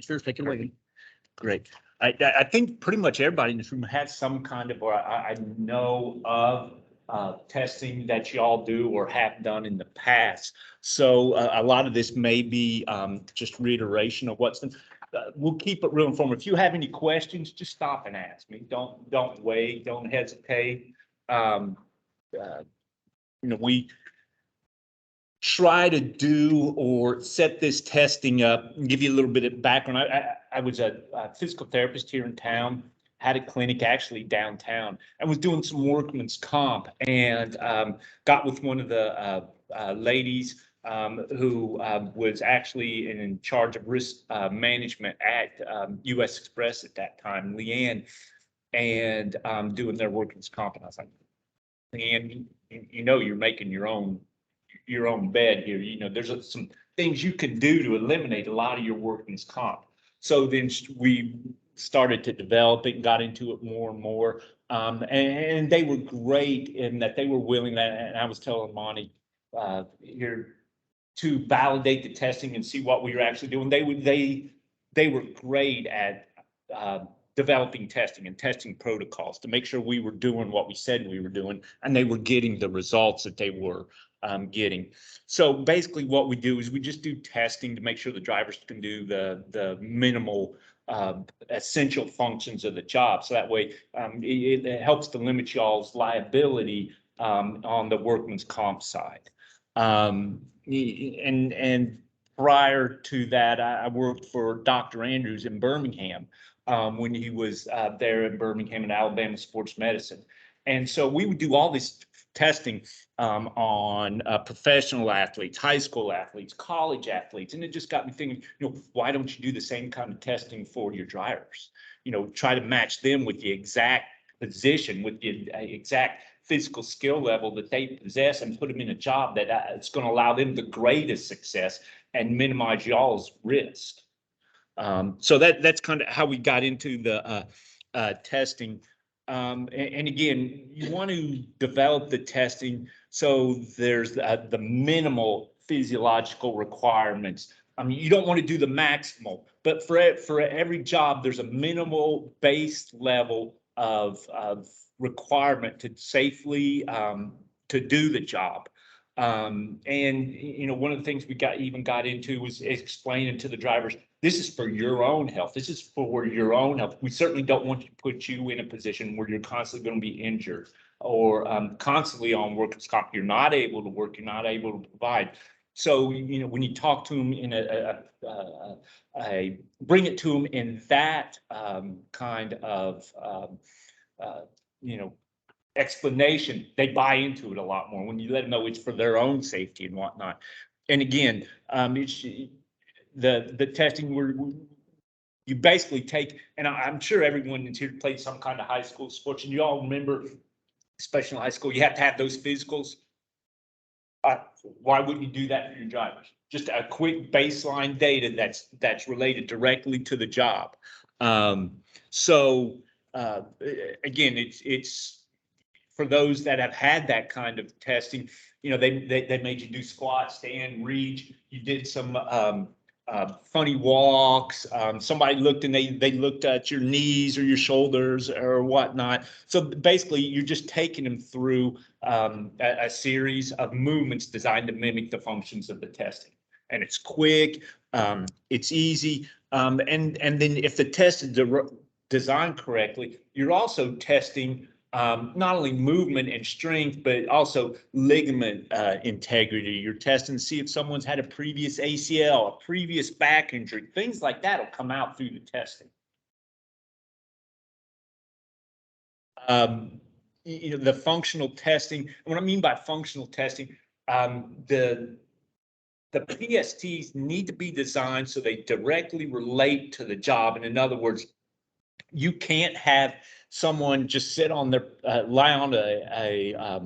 Sure, take it away. Great. I think pretty much everybody in this room has some kind of, or I know of testing that y'all do or have done in the past. So a lot of this may be just reiteration of what's been. We'll keep it real informal. If you have any questions, just stop and ask me. Don't wait. Don't hesitate. We try to do or set this testing up and give you a little bit of background. I was a physical therapist here in town, had a clinic actually downtown, and was doing some workman's comp, and got with one of the ladies who was actually in charge of risk management at US Express at that time, Leanne, and doing their workman's comp. And I was like, Leanne, you're making your own bed here. There's some things you can do to eliminate a lot of your workman's comp. So then we started to develop it and got into it more and more. And they were great in that they were willing, and I was telling Monty here, to validate the testing and see what we were actually doing. They were great at developing testing and testing protocols to make sure we were doing what we said we were doing, and they were getting the results that they were getting. So basically what we do is we just do testing to make sure the drivers can do the minimal essential functions of the job. So that way it helps to limit y'all's liability on the workman's comp side. And prior to that, I worked for Dr. Andrews in Birmingham when he was there in Birmingham in Alabama Sports Medicine. And so we would do all this testing on professional athletes, high school athletes, college athletes. And it just got me thinking, why don't you do the same kind of testing for your drivers? Try to match them with the exact position, with the exact physical skill level that they possess, and put them in a job that it's going to allow them the greatest success and minimize y'all's risk. So that's kind of how we got into the testing. And again, you want to develop the testing so there's the minimal physiological requirements. I mean, you don't want to do the maximal, but for every job, there's a minimal base level of requirement to safely to do the job. And one of the things we got into was explaining to the drivers, this is for your own health. This is for your own health. We certainly don't want to put you in a position where you're constantly going to be injured or constantly on workers' comp. You're not able to work. You're not able to provide. So, when you talk to them in bring it to them in that kind of, explanation, they buy into it a lot more when you let them know it's for their own safety and whatnot. And again, it's the testing where you basically take, and I'm sure everyone that's here played some kind of high school sports, and you all remember, especially in high school, you have to have those physicals. Why wouldn't you do that for your drivers? Just a quick baseline data that's related directly to the job. So again, it's for those that have had that kind of testing. They made you do squat, stand, reach. You did some funny walks. Somebody looked and they looked at your knees or your shoulders or whatnot. So basically, you're just taking them through a series of movements designed to mimic the functions of the testing. And it's quick, it's easy, and then if the test is designed correctly, you're also testing not only movement and strength, but also ligament integrity. You're testing to see if someone's had a previous ACL, a previous back injury, things like that will come out through the testing. The functional testing, and what I mean by functional testing, the PSTs need to be designed so they directly relate to the job. And in other words, you can't have someone just sit on their lie on a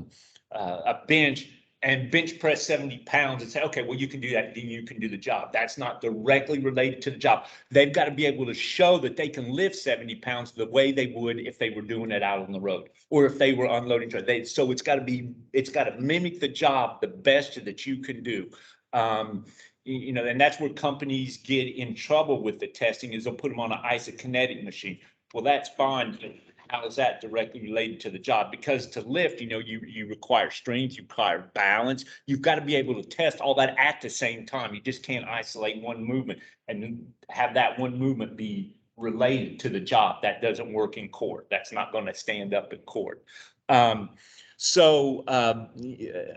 bench and bench press 70 pounds and say, okay, well, you can do that, then you can do the job. That's not directly related to the job. They've got to be able to show that they can lift 70 pounds the way they would if they were doing it out on the road or if they were unloading. So it's got to mimic the job the best that you can do. you know, and that's where companies get in trouble with the testing is they'll put them on an isokinetic machine. Well, that's fine. How is that directly related to the job? Because to lift, you know, you require strength, you require balance. You've got to be able to test all that at the same time. You just can't isolate one movement and have that one movement be related to the job. That doesn't work in court. That's not going to stand up in court.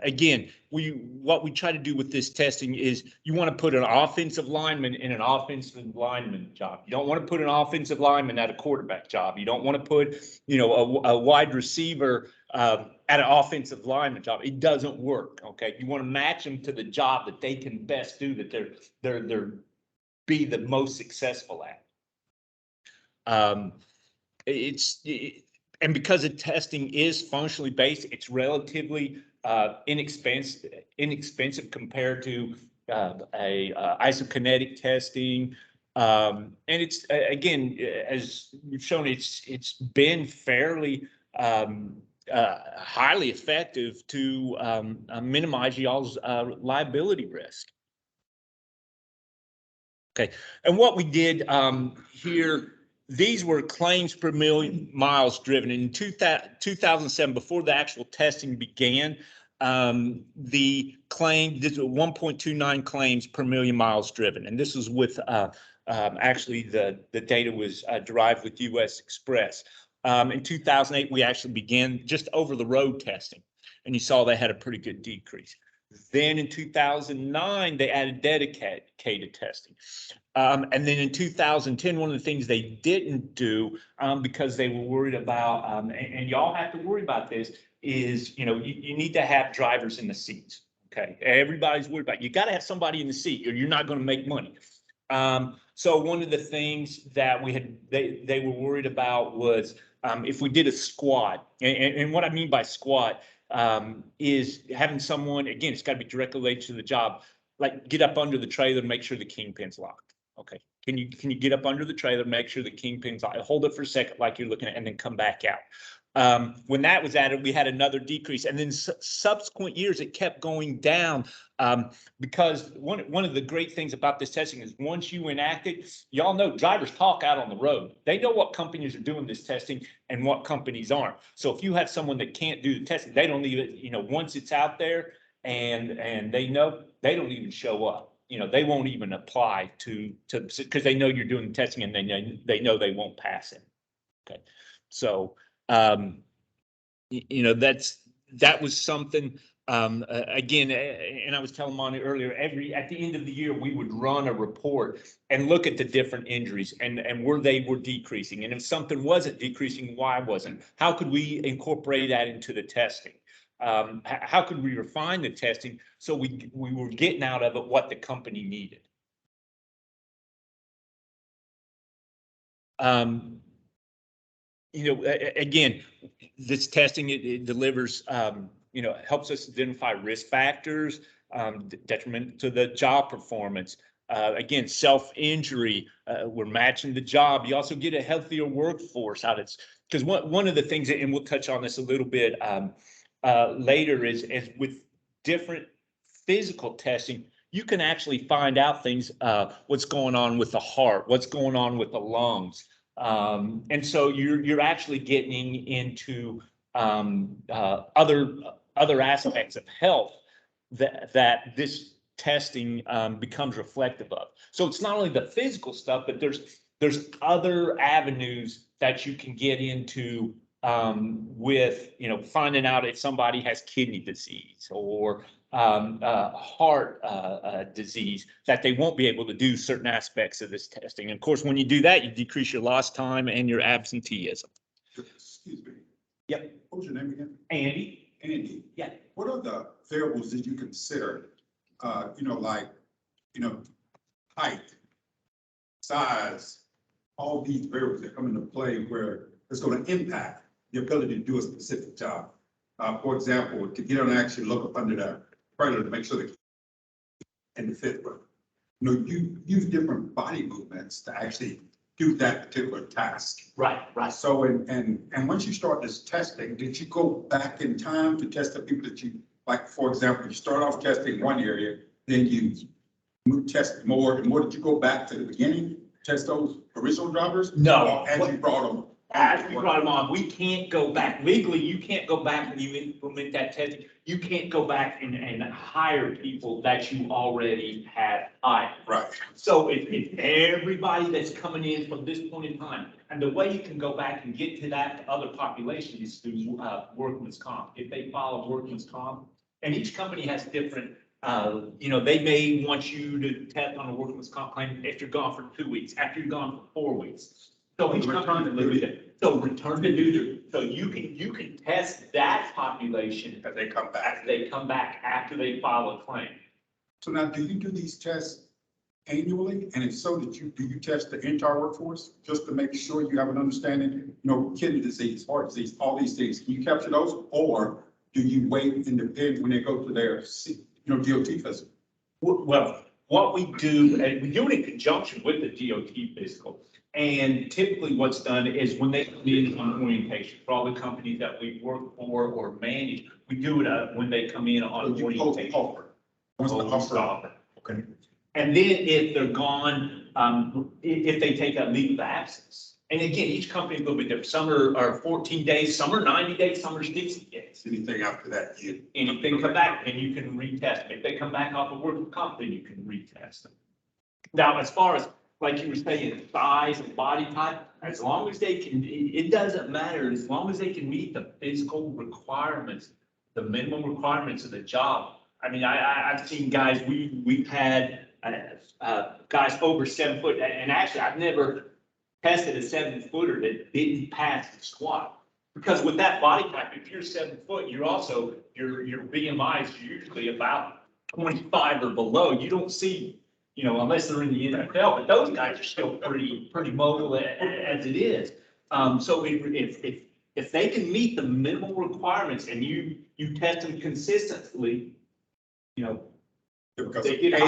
Again, what we try to do with this testing is you want to put an offensive lineman in an offensive lineman job. You don't want to put an offensive lineman at a quarterback job. You don't want to put, you know, a wide receiver at an offensive lineman job. It doesn't work. Okay, you want to match them to the job that they can best do, that they're be the most successful at. And because the testing is functionally based, it's relatively inexpensive compared to isokinetic testing. And it's again, as we've shown, it's been fairly highly effective to minimize y'all's liability risk. Okay, and what we did here, these were claims per million miles driven. In 2007, before the actual testing began, the claim, this was 1.29 claims per million miles driven. And this was with, actually the data was derived with US Express. In 2008, we actually began just over the road testing. And you saw they had a pretty good decrease. Then in 2009, they added dedicated testing. And then in 2010, one of the things they didn't do because they were worried about, and y'all have to worry about this, is, you know, you need to have drivers in the seats. Okay, everybody's worried about it. You got to have somebody in the seat or you're not going to make money. So one of the things that they were worried about was if we did a squat, and what I mean by squat is having someone, again, it's got to be directly related to the job, like get up under the trailer and make sure the kingpin's locked. Okay, can you get up under the trailer, make sure the kingpin's locked, hold it for a second like you're looking at, and then come back out. When that was added, we had another decrease, and then subsequent years it kept going down because one of the great things about this testing is once you enact it, y'all know drivers talk out on the road. They know what companies are doing this testing and what companies aren't. So if you have someone that can't do the testing, they don't even, you know, once it's out there and they know, they don't even show up. You know, they won't even apply to because they know you're doing the testing and they know they won't pass it. Okay, so you know, that was something again, and I was telling Monty earlier, at the end of the year we would run a report and look at the different injuries and where they were decreasing, and if something wasn't decreasing, why wasn't? How could we incorporate that into the testing? How could we refine the testing so we were getting out of it what the company needed? You know, again, this testing, it delivers, you know, helps us identify risk factors, detriment to the job performance. Again, self-injury, we're matching the job. You also get a healthier workforce out of it. Because one of the things, and we'll touch on this a little bit later, is with different physical testing, you can actually find out things, what's going on with the heart, what's going on with the lungs. And so you're actually getting into other aspects of health that this testing becomes reflective of. So it's not only the physical stuff, but there's other avenues that you can get into with, you know, finding out if somebody has kidney disease or heart disease, that they won't be able to do certain aspects of this testing. And of course, when you do that, you decrease your lost time and your absenteeism. Excuse me. Yep. What was your name again? Andy. Andy. Yeah. What are the variables that you consider, you know, like, you know, height, size, all these variables that come into play where it's going to impact the ability to do a specific job? For example, to get on and actually look up under the trailer to make sure that and the fit work. You know, you use different body movements to actually do that particular task. Right. So, and once you start this testing, did you go back in time to test the people that you, like, for example, you start off testing one area, then you We test more, and more, did you go back to the beginning, test those original drivers? No. Or as you brought them? As we brought them on, we can't go back. Legally, you can't go back when you implement that testing. You can't go back and hire people that you already had hired. Right. So if everybody that's coming in from this point in time, and the way you can go back and get to that other population is through workman's comp. If they follow workman's comp, and each company has different, they may want you to test on a workman's comp claim if you're gone for 2 weeks, after you're gone for 4 weeks. So each company, so return to duty. So you can test that population As they come back. as they come back after they file a claim. So now, do you do these tests annually? And if so, do you test the entire workforce just to make sure you have an understanding, kidney disease, heart disease, all these things? Can you capture those? Or do you wait and depend when they go to their, DOT physical? Well, what we do, and we do it in conjunction with the DOT physical. And typically what's done is when they come in on orientation, for all the companies that we work for or manage, we do it when they come in on You orientation. Once the offer. Offer. Okay. And then if they're gone, if they take a leave of absence, and again, each company is a little bit different. Some are 14 days, some are 90 days, some are 60 days. Anything after that, Anything come back, and you can retest them. If they come back off of work comp, then you can retest them. Now, as far as, like you were saying, size and body type, as long as they can, it doesn't matter, as long as they can meet the physical requirements, the minimum requirements of the job. I mean, I've seen guys, we've had guys over 7 foot, and actually I've never tested a 7-footer that didn't pass the squat. Because with that body type, if you're 7 foot, you're also, your BMI is usually about 25 or below. You don't see, unless they're in the NFL, but those guys are still pretty mobile as it is. So if they can meet the minimal requirements and you test them consistently, because they get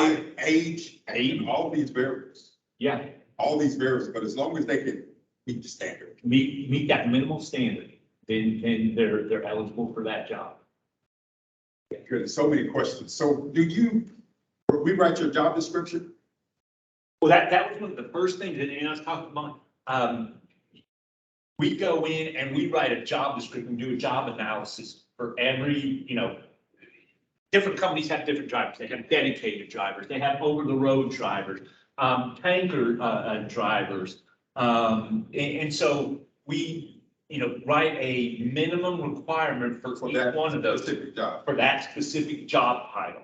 age, all these variables, yeah, all these variables, but as long as they can meet the standard. meet that minimal standard, then they're eligible for that job. Good, so many questions. So do you rewrite your job description? Well, that was one of the first things, and I was talking about, we go in and we write a job description, do a job analysis for every, different companies have different drivers. They have dedicated drivers, they have over-the-road drivers, tanker drivers. And so we, write a minimum requirement for each one of those specific job. for that specific job title.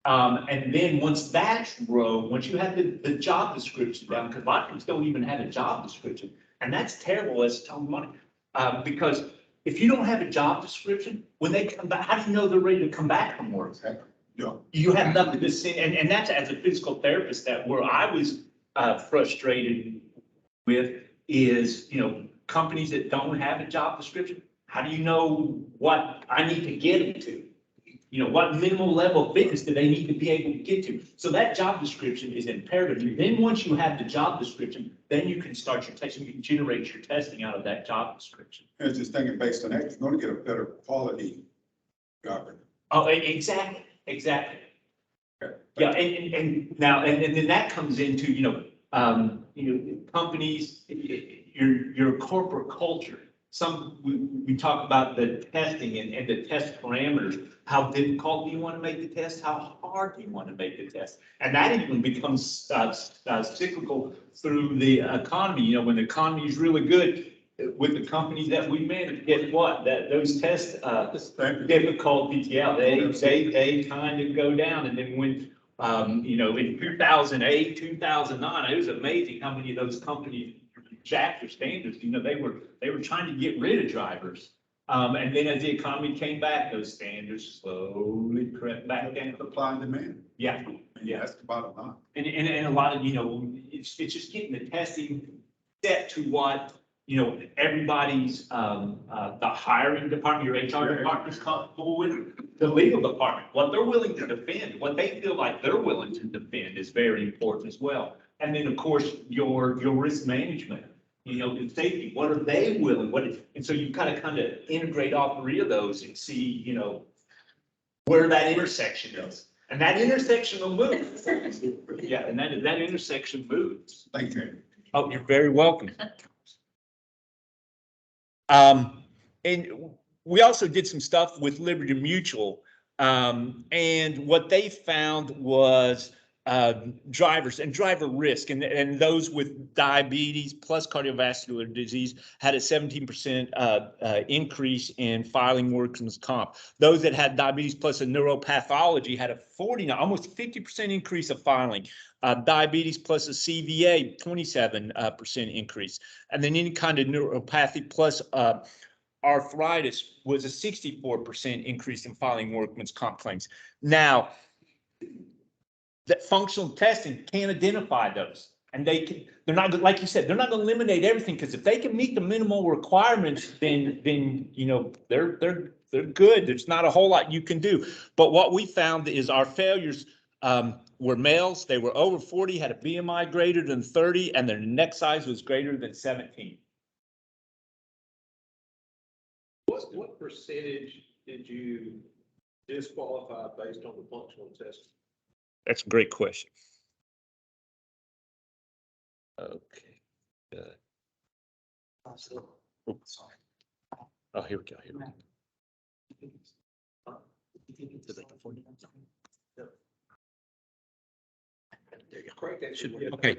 And then once that's wrote, once you have the job description down, because a lot of people don't even have a job description, and that's terrible as time money. Because if you don't have a job description, when they come back, how do you know they're ready to come back from work? Exactly. Yeah. You have nothing to say, and that's as a physical therapist that where I was frustrated with is, companies that don't have a job description. How do you know what I need to get them to? What minimal level of fitness do they need to be able to get to? So that job description is imperative. Then once you have the job description, then you can start your testing, you can generate your testing out of that job description. I was just thinking based on that, you're going to get a better quality job. Oh, exactly. Okay. Yeah, and now, and then that comes into, companies, your corporate culture. We talk about the testing and the test parameters. How difficult do you want to make the test? How hard do you want to make the test? And that even becomes cyclical through the economy. When the economy is really good, with the companies that we manage, guess what? That those test difficulties, yeah, they kind of go down. And then when in 2008, 2009, it was amazing how many of those companies jacked their standards. They were trying to get rid of drivers. And then as the economy came back, those standards slowly crept back down. Supply and demand. Yeah. Yeah, that's the bottom line. And a lot of, it's just getting the testing set to what, everybody's, the hiring department, your HR department is comfortable with, the legal department, what they're willing to defend, what they feel like they're willing to defend is very important as well. And then, of course, your risk management, and safety, what are they willing, and so you kind of integrate all three of those and see, where that intersection is. And that intersection will move. Yeah, and that intersection moves. Thank you. Oh, you're very welcome. And we also did some stuff with Liberty Mutual. And what they found was drivers and driver risk, and those with diabetes plus cardiovascular disease had a 17% increase in filing workers' comp. Those that had diabetes plus a neuropathology had a 49, almost 50% increase of filing. Diabetes plus a CVA, 27% increase. And then any kind of neuropathy plus arthritis was a 64% increase in filing workman's comp claims. Now, that functional testing can't identify those. And they're not, like you said, they're not going to eliminate everything, because if they can meet the minimal requirements, then you know, they're good. There's not a whole lot you can do. But what we found is our failures were males. They were over 40, had a BMI greater than 30, and their neck size was greater than 17. What percentage did you disqualify based on the functional testing? That's a great question. Okay, good. Sorry. Oh, here we go. Here we go. Okay.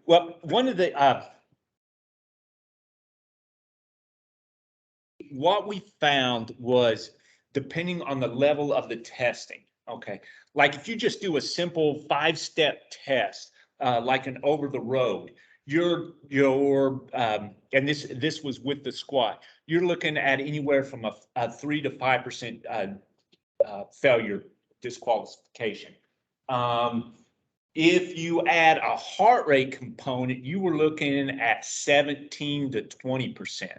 Well, one of the what we found was, depending on the level of the testing. Okay, like if you just do a simple 5-step test, like an over the road, and this was with the squat, you're looking at anywhere from a 3 to 5% failure disqualification. If you add a heart rate component, you were looking at 17 to 20%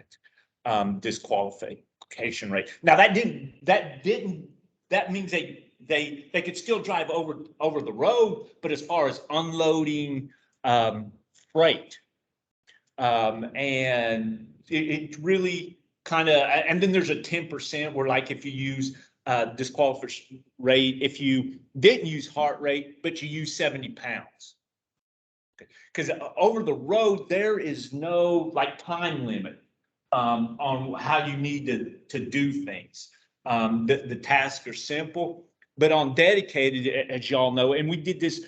disqualification rate. Now that means they could still drive over the road, but as far as unloading freight, and it really kind of, and then there's a 10% where, like, if you use disqualification rate, if you didn't use heart rate but you use 70 pounds, because over the road there is no like time limit on how you need to do things. The tasks are simple, but on dedicated, as y'all know, and we did this,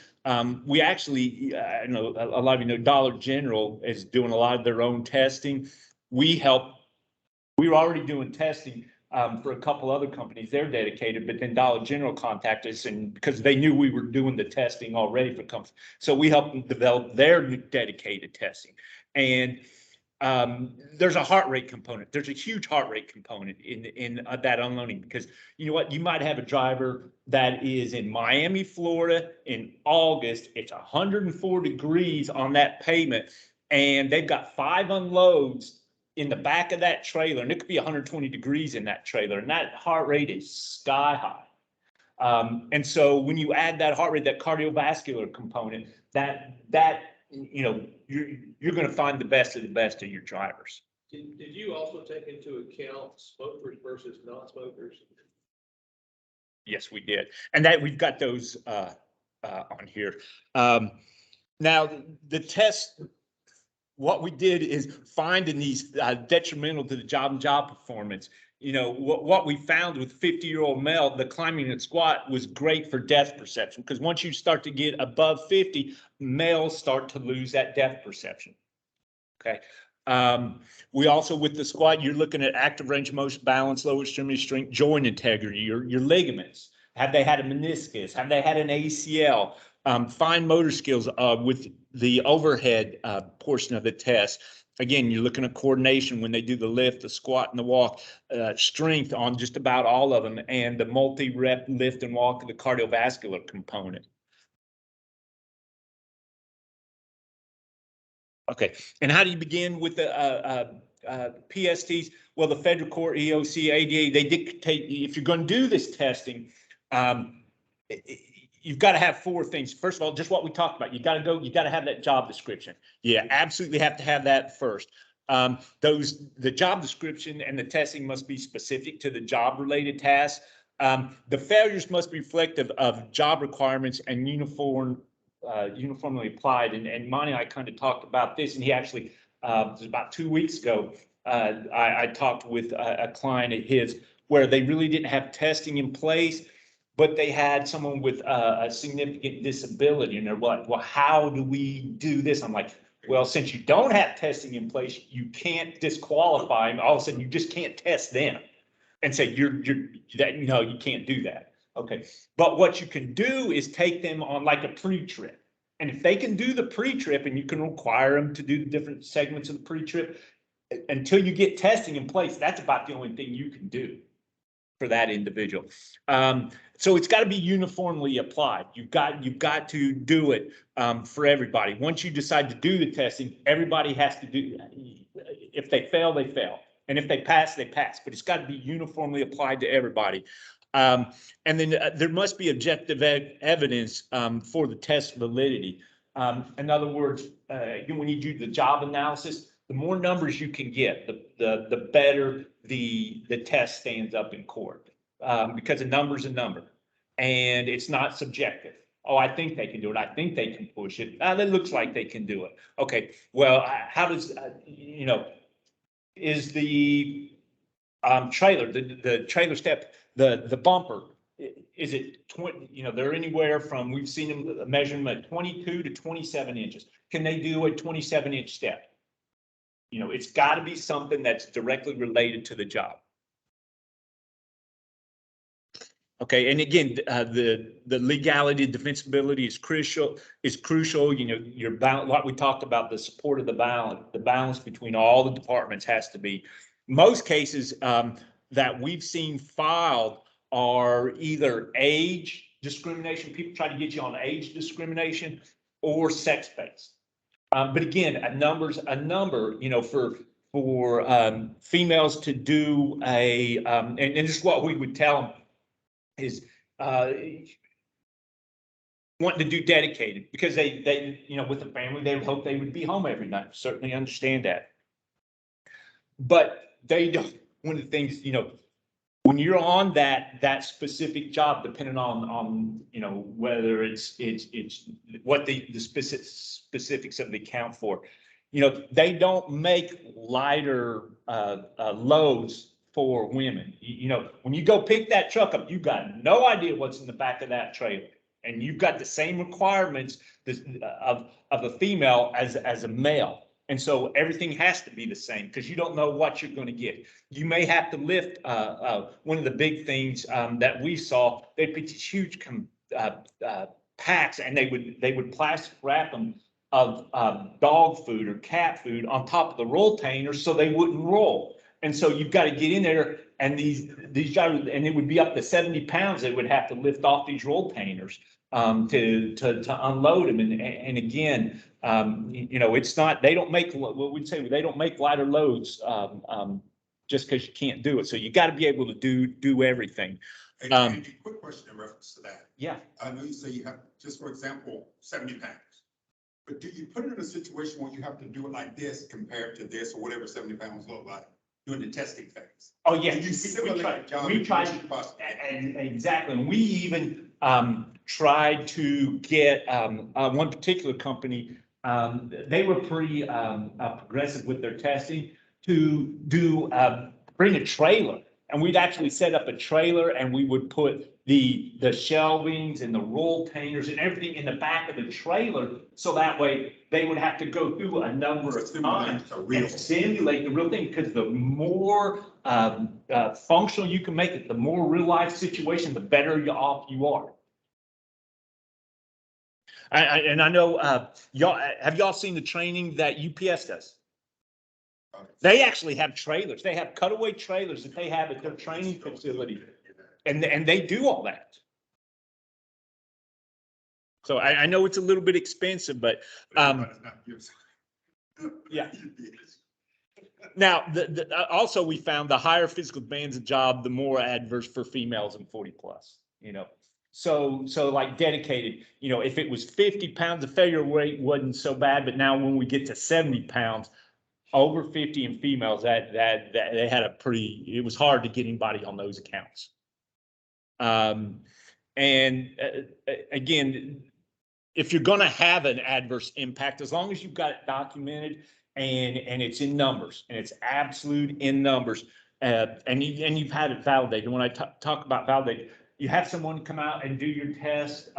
we actually, I know a lot of you know Dollar General is doing a lot of their own testing. We were already doing testing for a couple other companies. They're dedicated, but then Dollar General contacted us, and because they knew we were doing the testing already for companies, so we helped them develop their dedicated testing. And there's a heart rate component. There's a huge heart rate component in that unloading, because you know what, you might have a driver that is in Miami, Florida in August. It's 104 degrees on that pavement, and they've got 5 unloads in the back of that trailer, and it could be 120 degrees in that trailer, and that heart rate is sky high. And so when you add that heart rate, that cardiovascular component, that you know, you're going to find the best of your drivers. Did you also take into account smokers versus non-smokers? Yes, we did, and that we've got those on here. Now the test, what we did is finding these detrimental to the job performance. You know, what we found with 50-year-old male, the climbing and squat was great for depth perception, because once you start to get above 50, males start to lose that depth perception. Okay. We also, with the squat, you're looking at active range of motion, balance, lower extremity strength, joint integrity, your ligaments. Have they had a meniscus? Have they had an ACL? Fine motor skills with the overhead portion of the test. Again, you're looking at coordination when they do the lift, the squat, and the walk, strength on just about all of them, and the multi-rep lift and walk, the cardiovascular component. Okay, and how do you begin with the PSTs? Well, the federal court, EOC, ADA, they dictate, if you're going to do this testing, you've got to have 4 things. First of all, just what we talked about. You got to have that job description. You absolutely have to have that first. The job description and the testing must be specific to the job related tasks. The failures must be reflective of job requirements and uniformly applied. And Monty and I kind of talked about this, and he actually, it was about 2 weeks ago, I talked with a client of his where they really didn't have testing in place, but they had someone with a significant disability, and they're like, well, how do we do this? I'm like, well, since you don't have testing in place, you can't disqualify them. All of a sudden, you just can't test them and say that, no, you can't do that. Okay. But what you can do is take them on like a pre-trip. And if they can do the pre-trip, and you can require them to do the different segments of the pre-trip until you get testing in place, that's about the only thing you can do for that individual. So it's got to be uniformly applied. You've got to do it for everybody. Once you decide to do the testing, everybody has to do. If they fail, they fail, and if they pass, they pass. But it's got to be uniformly applied to everybody. And then there must be objective evidence for the test validity. In other words, when you do the job analysis, the more numbers you can get, the better the test stands up in court, because a number's a number, and it's not subjective. Oh, I think they can do it. I think they can push it. It looks like they can do it. Okay, well, how does, is the trailer, the trailer step, the bumper, is it 20, they're anywhere from, we've seen them measure them at 22 to 27 inches. Can they do a 27-inch step? It's got to be something that's directly related to the job. Okay, and again, the legality, defensibility is crucial. Your balance, what we talked about, the support of the balance between all the departments has to be. Most cases that we've seen filed are either age discrimination. People try to get you on age discrimination, or sex-based. But again, a number, for females to do a, and this is what we would tell them is wanting to do dedicated, because they with the family, they would hope they would be home every night. Certainly understand that. But they don't, one of the things, when you're on that specific job, depending on whether it's what the specifics of the account for, they don't make lighter loads for women. When you go pick that truck up, you've got no idea what's in the back of that trailer, and you've got the same requirements of a female as a male. And so everything has to be the same, because you don't know what you're going to get. You may have to lift. One of the big things that we saw, they put these huge packs, and they would plastic wrap them of dog food or cat food on top of the rolltainers so they wouldn't roll. And so you've got to get in there, and these drivers, and it would be up to 70 pounds they would have to lift off these rolltainers to unload them. And again, it's not, they don't make what we'd say, they don't make lighter loads just because you can't do it. So you got to be able to do everything. And Andy, quick question in reference to that. Yeah. I know you say you have, just for example, 70 pounds. But do you put it in a situation where you have to do it like this compared to this, or whatever 70 pounds look like during the testing phase? Oh, yeah. We tried, and exactly. And we even tried to get one particular company. They were pretty progressive with their testing to bring a trailer, and we'd actually set up a trailer, and we would put the shelvings and the rolltainers and everything in the back of the trailer, so that way they would have to go through a number of times and simulate the real thing, because the more functional you can make it, the more real life situation, the better off you are. And I know y'all seen the training that UPS does? They actually have trailers. They have cutaway trailers that they have at their training facility, and they do all that. So I know it's a little bit expensive, but yeah. Now, also we found the higher physical demands of job, the more adverse for females and 40 plus. So like dedicated, if it was 50 pounds, the failure rate wasn't so bad. But now when we get to 70 pounds, over 50 in females, that they had it was hard to get anybody on those accounts. Again, if you're going to have an adverse impact, as long as you've got it documented and it's in numbers and it's absolute in numbers, and you've had it validated. When I talk about validated, you have someone come out and do your test,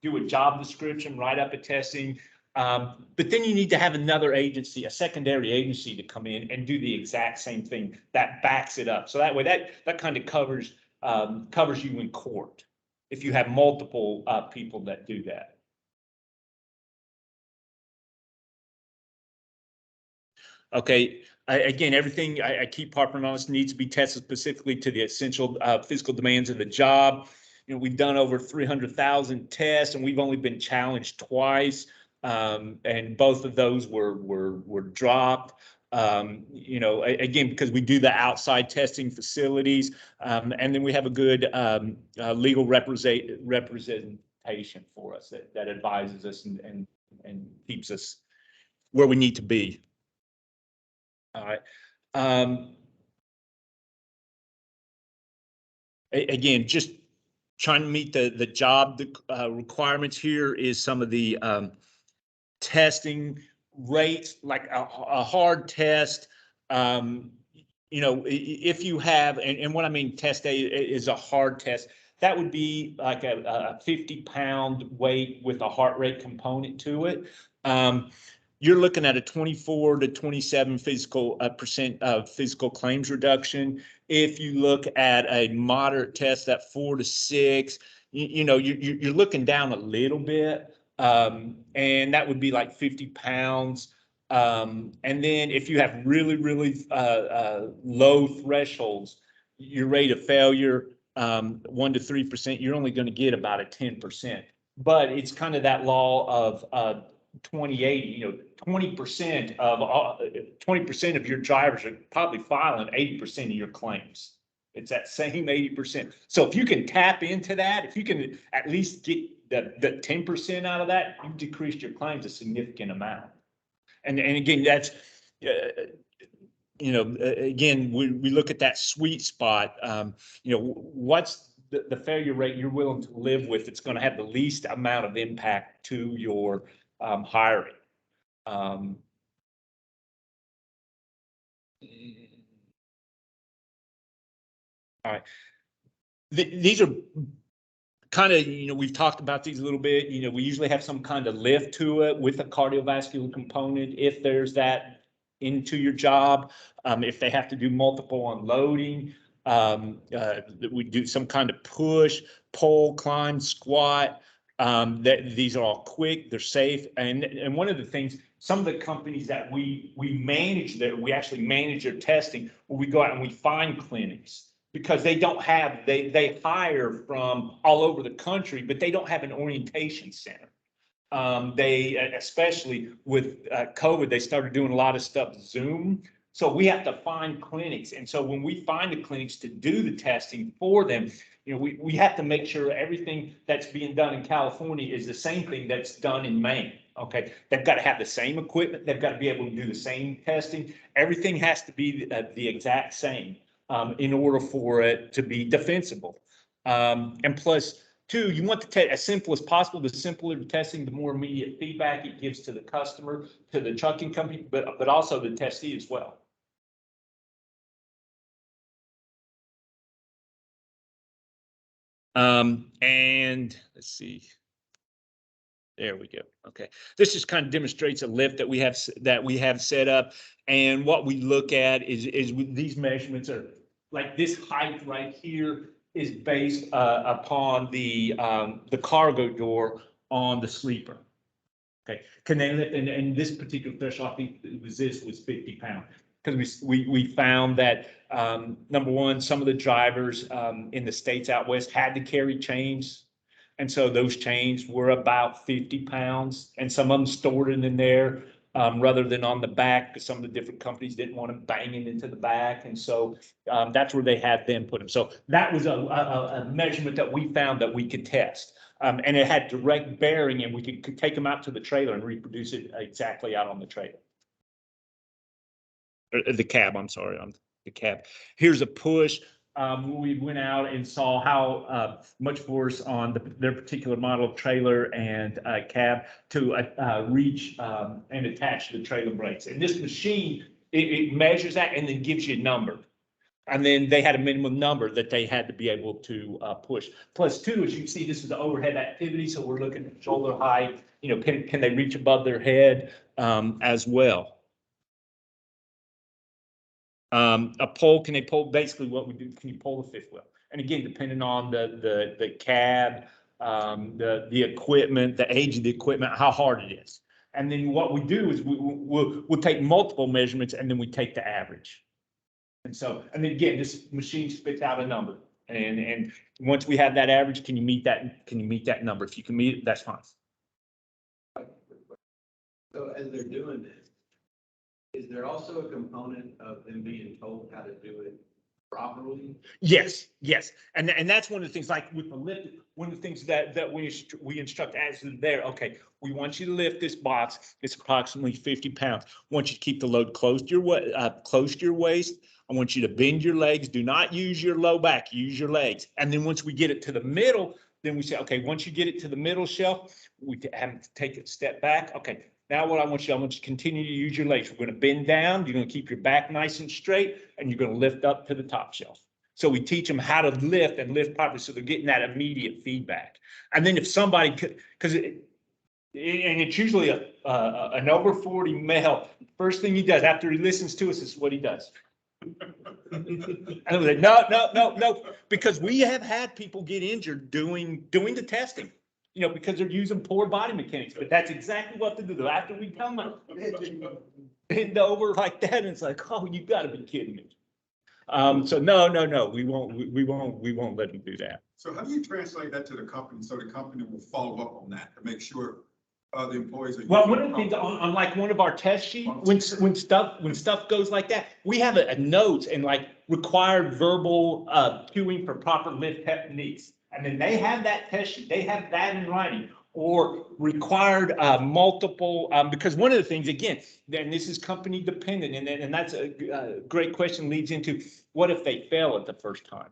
do a job description, write up a testing, but then you need to have another agency, a secondary agency, to come in and do the exact same thing that backs it up. So that way, that kind of covers you in court if you have multiple people that do that. Okay, again, everything I keep harping on this needs to be tested specifically to the essential physical demands of the job. You know, we've done over 300,000 tests, and we've only been challenged twice, and both of those were dropped. You know, again, because we do the outside testing facilities, and then we have a good legal representation for us that advises us and keeps us where we need to be. All right. Again, just trying to meet the job requirements here is some of the testing rates, like a hard test. You know, if you have, and what I mean test A is a hard test, that would be like a 50-pound weight with a heart rate component to it. You're looking at a 24 to 27 percent of physical claims reduction. If you look at a moderate test at 4 to 6, you know, you're looking down a little bit, and that would be like 50 pounds. And then if you have really, really low thresholds, your rate of failure, 1 to 3%, you're only going to get about a 10%. But it's kind of that law of 2080, you know, 20% of your drivers are probably filing 80% of your claims. It's that same 80%. So if you can tap into that, if you can at least get the 10% out of that, you've decreased your claims a significant amount. And again, that's, you know, again, we look at that sweet spot. You know, what's the failure rate you're willing to live with? It's going to have the least amount of impact to your hiring. All right. These are kind of, you know, we've talked about these a little bit. You know, we usually have some kind of lift to it with a cardiovascular component if there's that into your job. If they have to do multiple unloading, we do some kind of push, pull, climb, squat. That these are all quick, they're safe, and one of the things, some of the companies that we manage, that we actually manage their testing, where we go out and we find clinics, because they don't have, they hire from all over the country, but they don't have an orientation center. They, especially with COVID, they started doing a lot of stuff Zoom. So we have to find clinics. And so when we find the clinics to do the testing for them, you know, we have to make sure everything that's being done in California is the same thing that's done in Maine. Okay, they've got to have the same equipment. They've got to be able to do the same testing. Everything has to be the exact same in order for it to be defensible. And plus, two, you want the test as simple as possible. The simpler the testing, the more immediate feedback it gives to the customer, to the trucking company, but also the testee as well. And let's see. There we go. Okay. This just kind of demonstrates a lift that we have set up. And what we look at is with these measurements are like this height right here is based upon the cargo door on the sleeper. Okay. Can they lift, and this particular threshold, I think it was 50 pounds. Because we found that, number one, some of the drivers in the states out west had to carry chains. And so those chains were about 50 pounds, and some of them stored it in there rather than on the back, because some of the different companies didn't want them banging into the back. And so that's where they had them put them. So that was a measurement that we found that we could test. And it had direct bearing, and we could take them out to the trailer and reproduce it exactly out on the trailer. The cab, I'm sorry, on the cab. Here's a push, we went out and saw how much force on their particular model of trailer and cab to reach and attach the trailer brakes. And this machine, it measures that and then gives you a number. And then they had a minimum number that they had to be able to push. Plus two, as you see, this is the overhead activity. So we're looking at shoulder height, can they reach above their head as well? A pole, can they pull, basically what we do, can you pull the fifth wheel? And again, depending on the cab, the equipment, the age of the equipment, how hard it is. And then what we do is we'll take multiple measurements and then we take the average. And then again, this machine spits out a number. And once we have that average, can you meet that number? If you can meet it, that's fine. So as they're doing this, is there also a component of them being told how to do it properly? Yes. And that's one of the things, like with the lift, one of the things that we instruct as there, okay, we want you to lift this box. It's approximately 50 pounds. I want you to keep the load close to your waist. I want you to bend your legs. Do not use your low back, use your legs. And then once we get it to the middle, then we say, okay, once you get it to the middle shelf, we have to take a step back. Okay. Now what I want you to continue to use your legs. We're going to bend down. You're going to keep your back nice and straight, and you're going to lift up to the top shelf. So we teach them how to lift and lift properly, so they're getting that immediate feedback. And then if somebody could, and it's usually an over 40 male, first thing he does after he listens to us is what he does. And I'm like, no, because we have had people get injured doing the testing. Because they're using poor body mechanics, but that's exactly what to do. After we come up, bend over like that, and it's like, oh, you got to be kidding me. So no, we won't let them do that. So how do you translate that to the company so the company will follow up on that to make sure the employees are? Well, one of the things on like one of our test sheets, when stuff goes like that, we have a notes and like required verbal cueing for proper lift techniques. And then they have that test sheet, they have that in writing, or required multiple, because one of the things, again, then this is company dependent, and that's a great question, leads into what if they fail at the first time?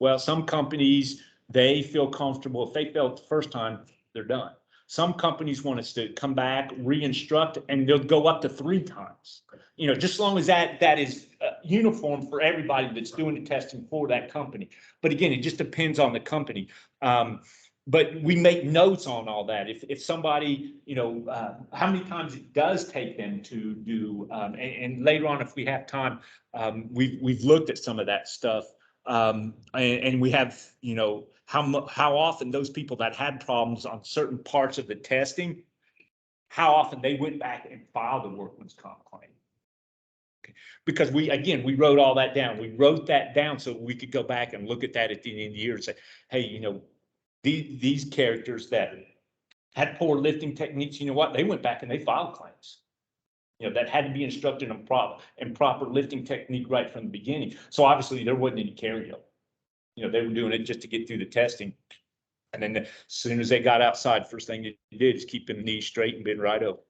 Well, some companies, they feel comfortable. If they fail at the first time, they're done. Some companies want us to come back, re-instruct, and they'll go up to 3 times. Just as long as that is uniform for everybody that's doing the testing for that company. But again, it just depends on the company. But we make notes on all that. If somebody, how many times it does take them to do, and later on, if we have time, we've looked at some of that stuff. And we have, how often those people that had problems on certain parts of the testing, how often they went back and filed a workman's comp claim. Okay. Because we wrote all that down. We wrote that down so we could go back and look at that at the end of the year and say, hey, these characters that had poor lifting techniques, they went back and they filed claims. That had to be instructed in proper lifting technique right from the beginning. So obviously there wasn't any carryover. They were doing it just to get through the testing. And then as soon as they got outside, first thing they did is keep the knees straight and bend right over.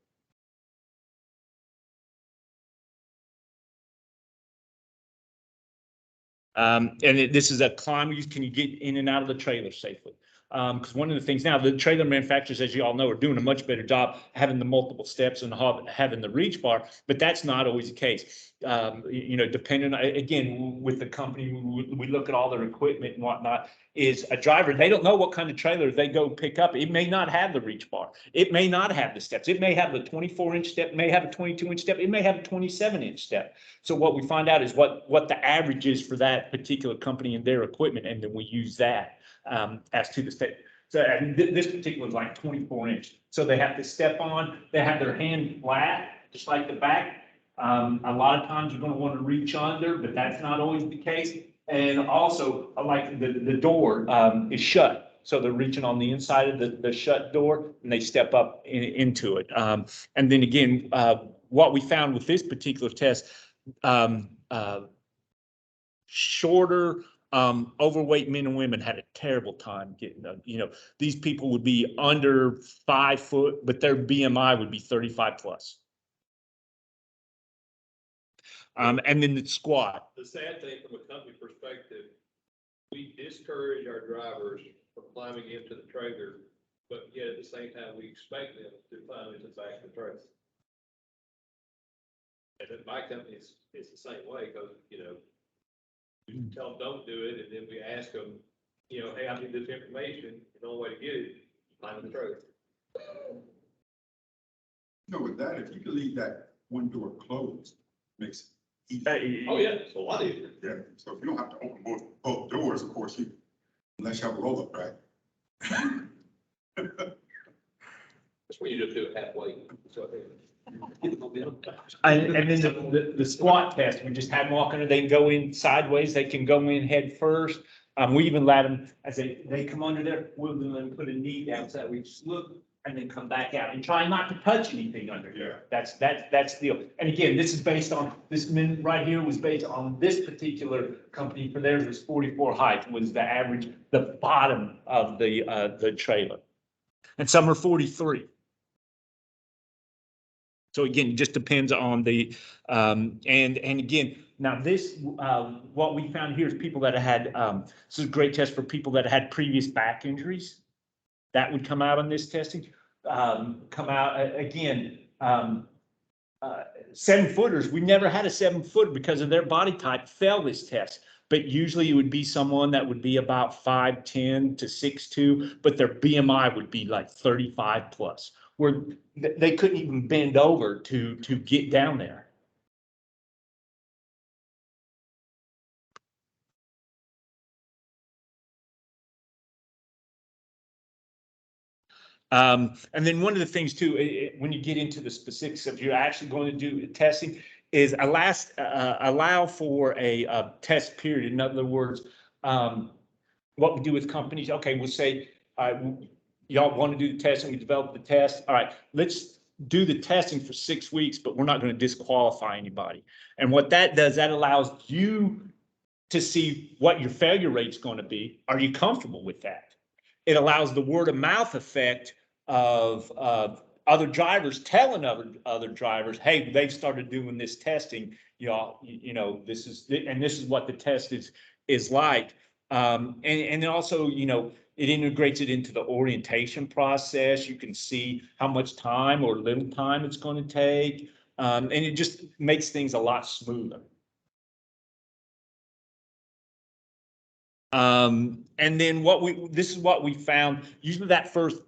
This is a climb. Can you get in and out of the trailer safely? Because one of the things now, the trailer manufacturers, as you all know, are doing a much better job having the multiple steps and having the reach bar, but that's not always the case. Depending, again, with the company, we look at all their equipment and whatnot, is a driver, they don't know what kind of trailer they go pick up. It may not have the reach bar. It may not have the steps. It may have the 24-inch step, it may have a 22-inch step, it may have a 27-inch step. So what we find out is what the average is for that particular company and their equipment, and then we use that as to the step. So this particular is like 24-inch. So they have to step on, they have their hand flat, just like the back. A lot of times you're going to want to reach under, but that's not always the case. And also, like the door is shut. So they're reaching on the inside of the shut door and they step up into it. And then again, what we found with this particular test, shorter, overweight men and women had a terrible time getting them. These people would be under 5 foot, but their BMI would be 35 plus. And then the squat. The sad thing from a company perspective, we discourage our drivers from climbing into the trailer, but yet at the same time, we expect them to climb into the back of the trailer. And then my company is the same way, because, we tell them don't do it, and then we ask them, hey, I need this information, the only way to get it, climb in the trailer. With that, if you can leave that one door closed, makes it easy. Oh, yeah, it's a lot easier. Yeah, so if you don't have to open both doors, of course, unless you have a roll up, right? That's when you just do it halfway. So, And then the squat test, we just have them walk under, they can go in sideways, they can go in head first. We even let them, as they come under there, we'll let them put a knee down, so that we just look and then come back out and try not to touch anything under here. Yeah. That's the deal. And again, this is based on, this minute right here was based on this particular company. For theirs was 44 height was the average, the bottom of the trailer. And some are 43. So again, it just depends on the, and again, now this, what we found here is people that had, this is a great test for people that had previous back injuries. That would come out on this testing, come out again, 7-footers. We never had a 7-footer because of their body type fail this test. But usually it would be someone that would be about 5'10" to 6'2", but their BMI would be like 35 plus, where they couldn't even bend over to get down there. And then one of the things too, when you get into the specifics of you're actually going to do testing, is allow for a test period. In other words, what we do with companies, okay, we'll say, y'all want to do the testing, we develop the test. All right, let's do the testing for 6 weeks, but we're not going to disqualify anybody. And what that does, that allows you to see what your failure rate's going to be. Are you comfortable with that? It allows the word of mouth effect of other drivers telling other drivers, hey, they've started doing this testing. This is what the test is like. And then also, it integrates it into the orientation process. You can see how much time or little time it's going to take. And it just makes things a lot smoother. And then this is what we found, usually that first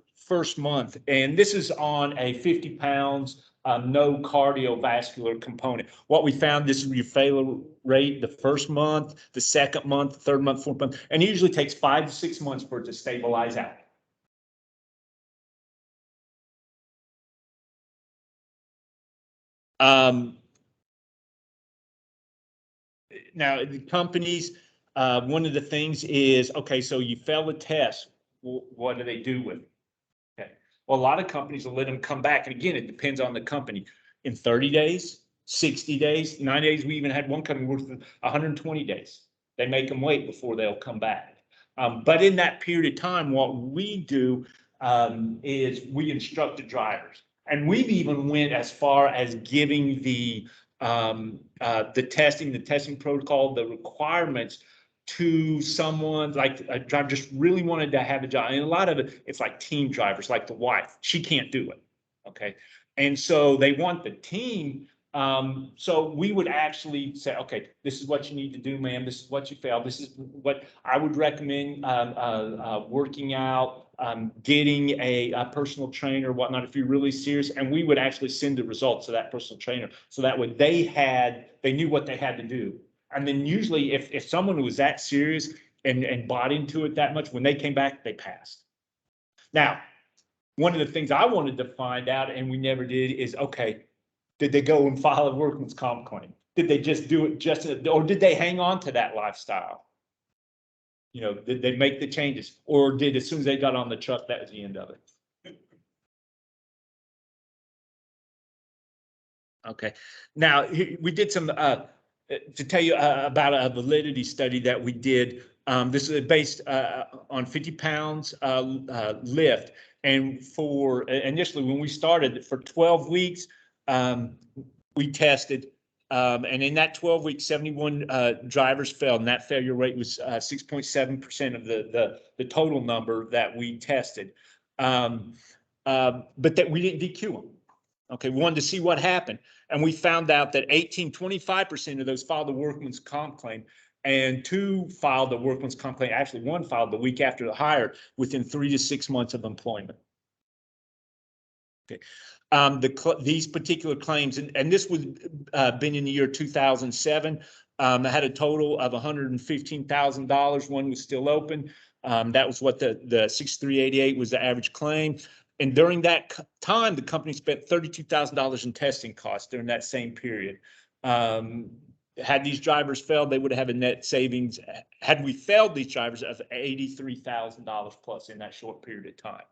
month, and this is on a 50 pounds, no cardiovascular component. What we found, this is your failure rate the first month, the second month, third month, fourth month, and it usually takes 5 to 6 months for it to stabilize out. Now the companies, one of the things is, okay, so you fail the test, what do they do with it? Okay. Well, a lot of companies will let them come back. And again, it depends on the company. In 30 days, 60 days, 90 days, we even had one company worth 120 days. They make them wait before they'll come back. But in that period of time, what we do is we instruct the drivers. And we've even went as far as giving the testing protocol, the requirements to someone like a driver just really wanted to have a job. And a lot of it, it's like team drivers, like the wife, she can't do it. Okay. And so they want the team. So we would actually say, okay, this is what you need to do, ma'am. This is what you failed. This is what I would recommend, working out, getting a personal trainer, whatnot, if you're really serious. And we would actually send the results to that personal trainer. So that way they knew what they had to do. And then usually if someone was that serious and bought into it that much, when they came back, they passed. Now, one of the things I wanted to find out, and we never did, is, okay, did they go and file a workman's comp claim? Did they just do it or did they hang on to that lifestyle? Did they make the changes, or did, as soon as they got on the truck, that was the end of it? Okay. Now, we did some, to tell you about a validity study that we did. This is based on 50 pounds lift. And for initially, when we started for 12 weeks, we tested And in that 12 weeks, 71 drivers failed, and that failure rate was 6.7% of the total number that we tested. But that we didn't DQ them. Okay, we wanted to see what happened. And we found out that 25% of those filed a workman's comp claim, and 2 filed a workman's comp claim. Actually, 1 filed the week after the hire within 3 to 6 months of employment. Okay. These particular claims, and this was been in the year 2007, had a total of $115,000. One was still open. That was what the 6388 was the average claim. And during that time, the company spent $32,000 in testing costs during that same period. Had these drivers failed, they would have a net savings. Had we failed these drivers, of $83,000 plus in that short period of time.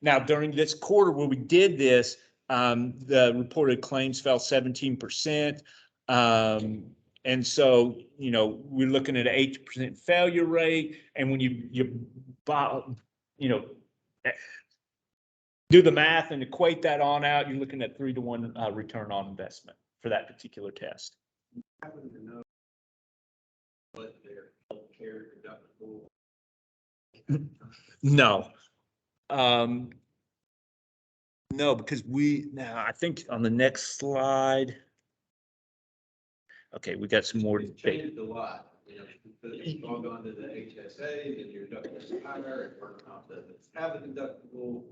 Now, during this quarter where we did this, the reported claims fell 17%. And so, you know, we're looking at an 8% failure rate. And when you know, do the math and equate that on out, you're looking at 3 to 1 return on investment for that particular test. I happen to know what their healthcare deductible. No. No, because I think on the next slide. Okay, we got some more. It's changed a lot, you know, because you've all gone to the HSA and your deductible is higher, and work comp doesn't have a deductible.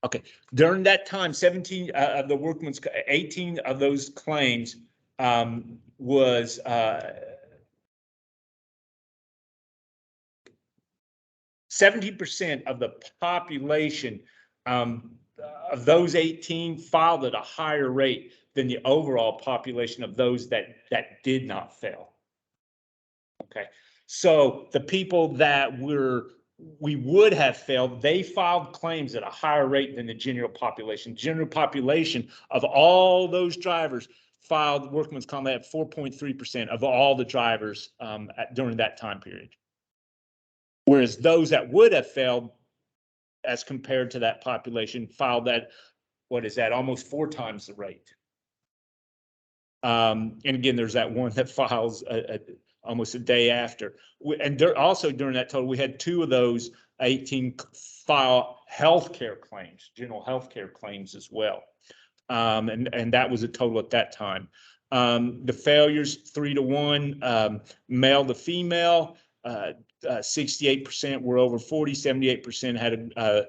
Okay, during that time, 17 of the workman's, 18 of those claims was 70% of the population of those 18 filed at a higher rate than the overall population of those that did not fail. Okay, so the people that we would have failed, they filed claims at a higher rate than the general population. General population of all those drivers filed workman's comp at 4.3% of all the drivers during that time period. Whereas those that would have failed, as compared to that population, filed that, what is that, almost 4 times the rate. And again, there's that one that files almost a day after. And also during that total, we had 2 of those 18 file healthcare claims, general healthcare claims as well. And that was a total at that time. The failures, 3 to 1, male to female. 68% were over 40, 78% had a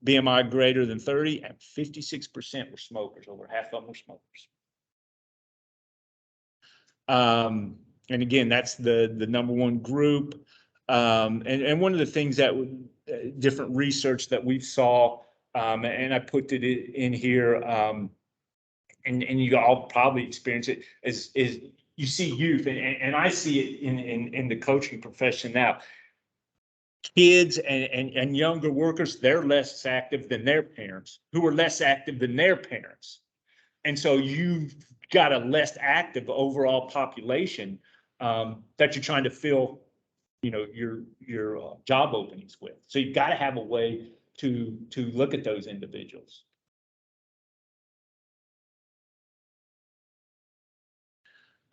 BMI greater than 30, and 56% were smokers. Over half of them were smokers. And again, that's the number 1 group. And one of the things that different research that we saw, and I put it in here, and you all probably experience it, is you see youth, and I see it in the coaching profession now. Kids and younger workers, they're less active than their parents, who are less active than their parents. And so you've got a less active overall population that you're trying to fill, you know, your job openings with. So you've got to have a way to look at those individuals.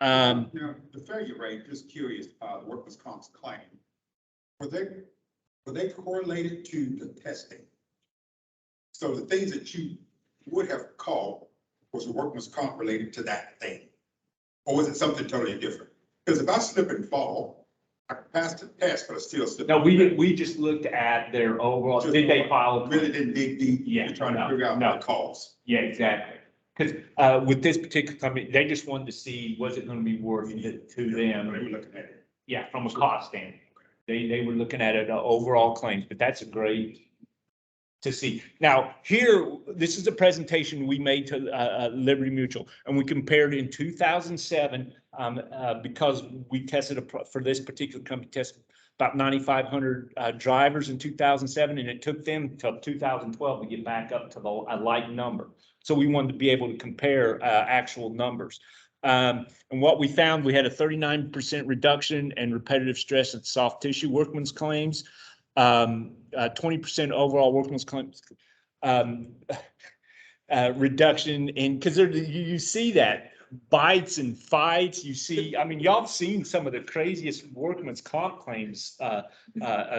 Now, the failure rate, just curious, the workers' comp's claim, were they correlated to the testing? So the things that you would have called, was the workers' comp related to that thing? Or was it something totally different? Because if I slip and fall, I can pass the test, but I still slip. No, we just looked at their overall, did they file? Really didn't dig deep. Yeah, Trying to figure out the cause. Yeah, exactly. Because with this particular company, they just wanted to see, was it going to be worth it to them? They were looking at it. Yeah, from a cost standpoint. They were looking at it overall claims, but that's a great to see. Now here, this is a presentation we made to Liberty Mutual, and we compared in 2007 because we tested for this particular company, tested about 9,500 drivers in 2007, and it took them until 2012 to get back up to a like number. So we wanted to be able to compare actual numbers. And what we found, we had a 39% reduction in repetitive stress and soft tissue workman's claims. 20% overall workman's comp reduction in, because you see that bites and fights. You see, I mean, y'all have seen some of the craziest workman's comp claims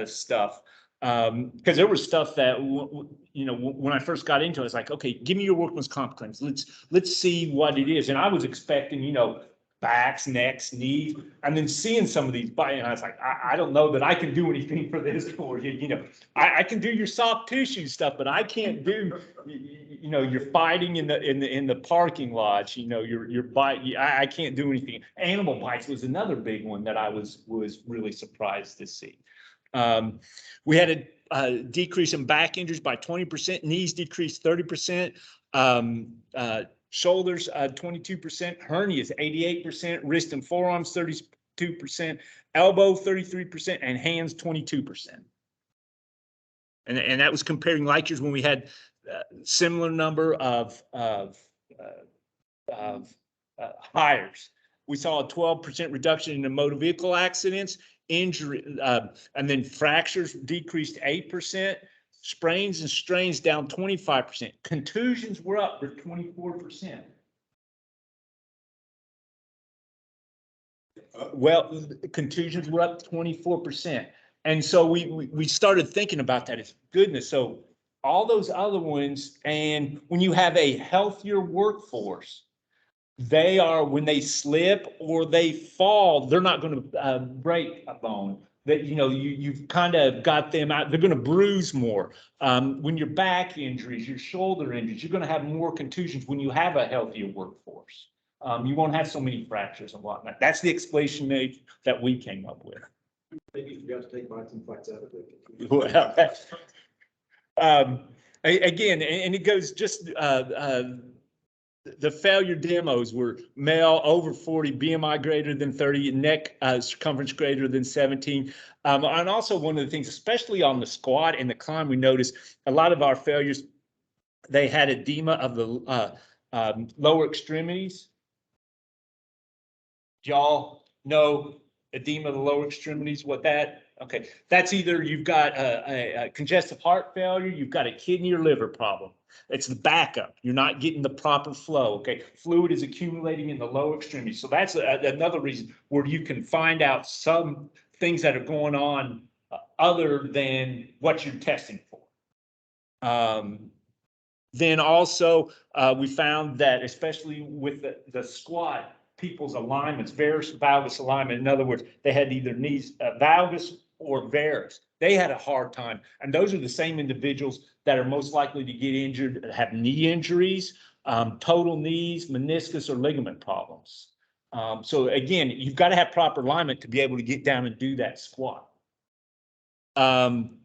stuff. Because there was stuff that when I first got into it, it's like, okay, give me your workman's comp claims. Let's see what it is. And I was expecting, backs, necks, knees, and then seeing some of these bites, and I was like, I don't know that I can do anything for this for you. I can do your soft tissue stuff, but I can't do, you're fighting in the parking lot. Your bite. I can't do anything. Animal bites was another big one that I was really surprised to see. We had a decrease in back injuries by 20%, knees decreased 30%, shoulders 22%, hernias 88%, wrist and forearms 32%, elbow 33%, and hands 22%. And that was comparing like years when we had similar number of hires. We saw a 12% reduction in the motor vehicle accidents. Injury, and then fractures decreased 8%, sprains and strains down 25%, contusions were up for 24%. Well, contusions were up 24%, and so we started thinking about that. It's goodness, so all those other ones, and when you have a healthier workforce, they are, when they slip or they fall, they're not going to break a bone. That you've kind of got them out. They're going to bruise more. When your back injuries, your shoulder injuries, you're going to have more contusions when you have a healthier workforce. You won't have so many fractures and whatnot. That's the explanation that we came up with. Maybe you forgot to take bites and fights out of it. Well, again, and it goes just. The failure demos were male over 40, BMI greater than 30, neck circumference greater than 17. And also one of the things, especially on the squat and the climb, we noticed a lot of our failures, they had edema of the lower extremities. Y'all know edema of the lower extremities, what that? Okay, that's either you've got a congestive heart failure, you've got a kidney or liver problem. It's the backup. You're not getting the proper flow. Okay, fluid is accumulating in the lower extremity. So that's another reason where you can find out some things that are going on other than what you're testing for. Then also we found that especially with the squat, people's alignments, varus valgus alignment. In other words, they had either knees valgus or varus. They had a hard time, and those are the same individuals that are most likely to get injured, have knee injuries, total knees, meniscus, or ligament problems. So again, you've got to have proper alignment to be able to get down and do that squat. And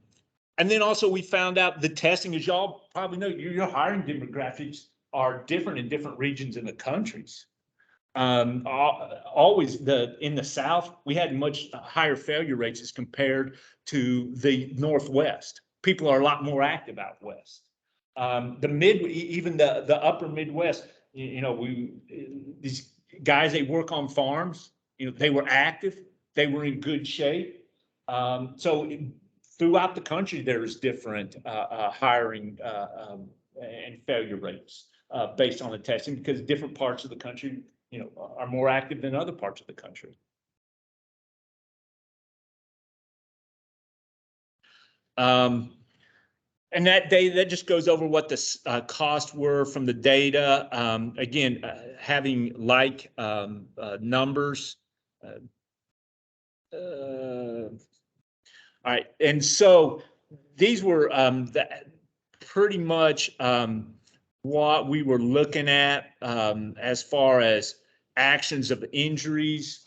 then also we found out the testing, as y'all probably know, your hiring demographics are different in different regions in the countries. Always in the South, we had much higher failure rates as compared to the Northwest. People are a lot more active out west. Even the upper Midwest, these guys, they work on farms, they were active, they were in good shape. So throughout the country, there's different hiring and failure rates based on the testing, because different parts of the country are more active than other parts of the country. And that just goes over what the costs were from the data. Again, having like numbers. All right, and so these were pretty much what we were looking at as far as actions of injuries.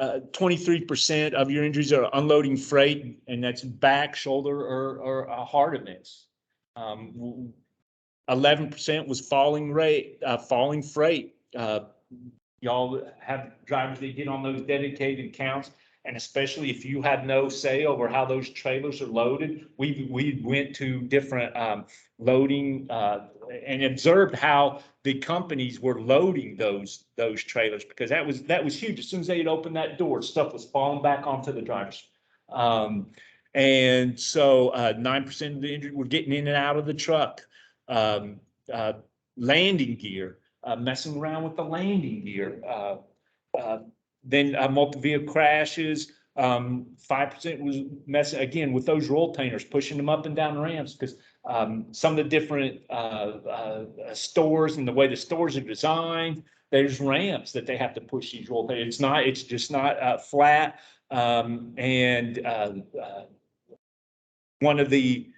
23% of your injuries are unloading freight, and that's back, shoulder, or heart events. 11% was falling freight. Y'all have drivers that get on those dedicated counts, and especially if you have no say over how those trailers are loaded. We went to different loading and observed how the companies were loading those trailers, because that was huge. As soon as they had opened that door, stuff was falling back onto the drivers. And so 9% of the injured were getting in and out of the truck. Landing gear, messing around with the landing gear. Then multi-vehicle crashes. 5% was messing again with those rolltainers, pushing them up and down ramps because some of the different stores and the way the stores are designed, there's ramps that they have to push these rolltainers. It's just not flat. One of the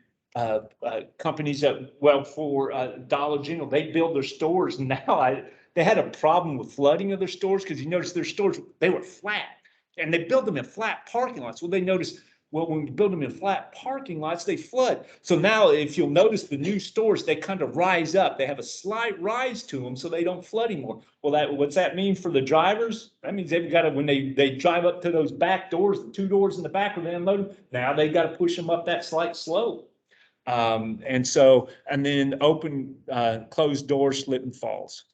companies that, well, for Dollar General, they build their stores now. They had a problem with flooding of their stores because you notice their stores, they were flat and they build them in flat parking lots. Well, they noticed, well, when we build them in flat parking lots, they flood. So now if you'll notice the new stores, they kind of rise up. They have a slight rise to them so they don't flood anymore. Well, what's that mean for the drivers? That means they've got to, when they drive up to those back doors, the 2 doors in the back where they unload, now they got to push them up that slight slope. And then open, closed door, slip and falls.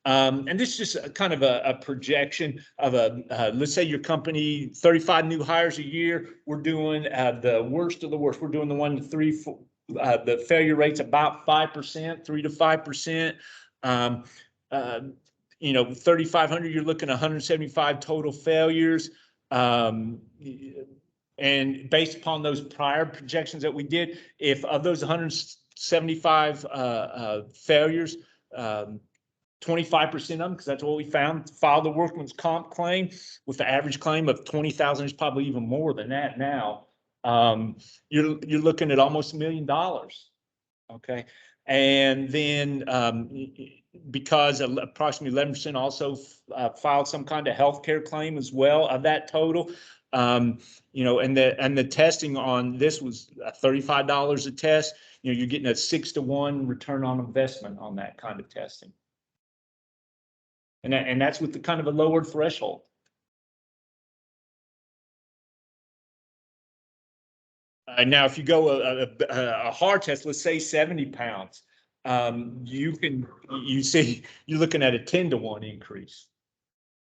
And this is just a kind of a projection of let's say your company, 35 new hires a year. We're doing the worst of the worst. We're doing the 1 to 3, 4, the failure rate's about 5%, 3 to 5%. 3,500, you're looking at 175 total failures. And based upon those prior projections that we did, if of those 175 failures, 25% of them, because that's what we found, filed the workman's comp claim with the average claim of 20,000. It's probably even more than that now. You're looking at almost $1 million. Okay, and then because approximately 11% also filed some kind of healthcare claim as well of that total. And the testing on this was $35 a test. You're getting a 6-to-1 return on investment on that kind of testing. And that's with the kind of a lowered threshold. Now, if you go a hard test, let's say 70 pounds, you're looking at a 10-to-1 increase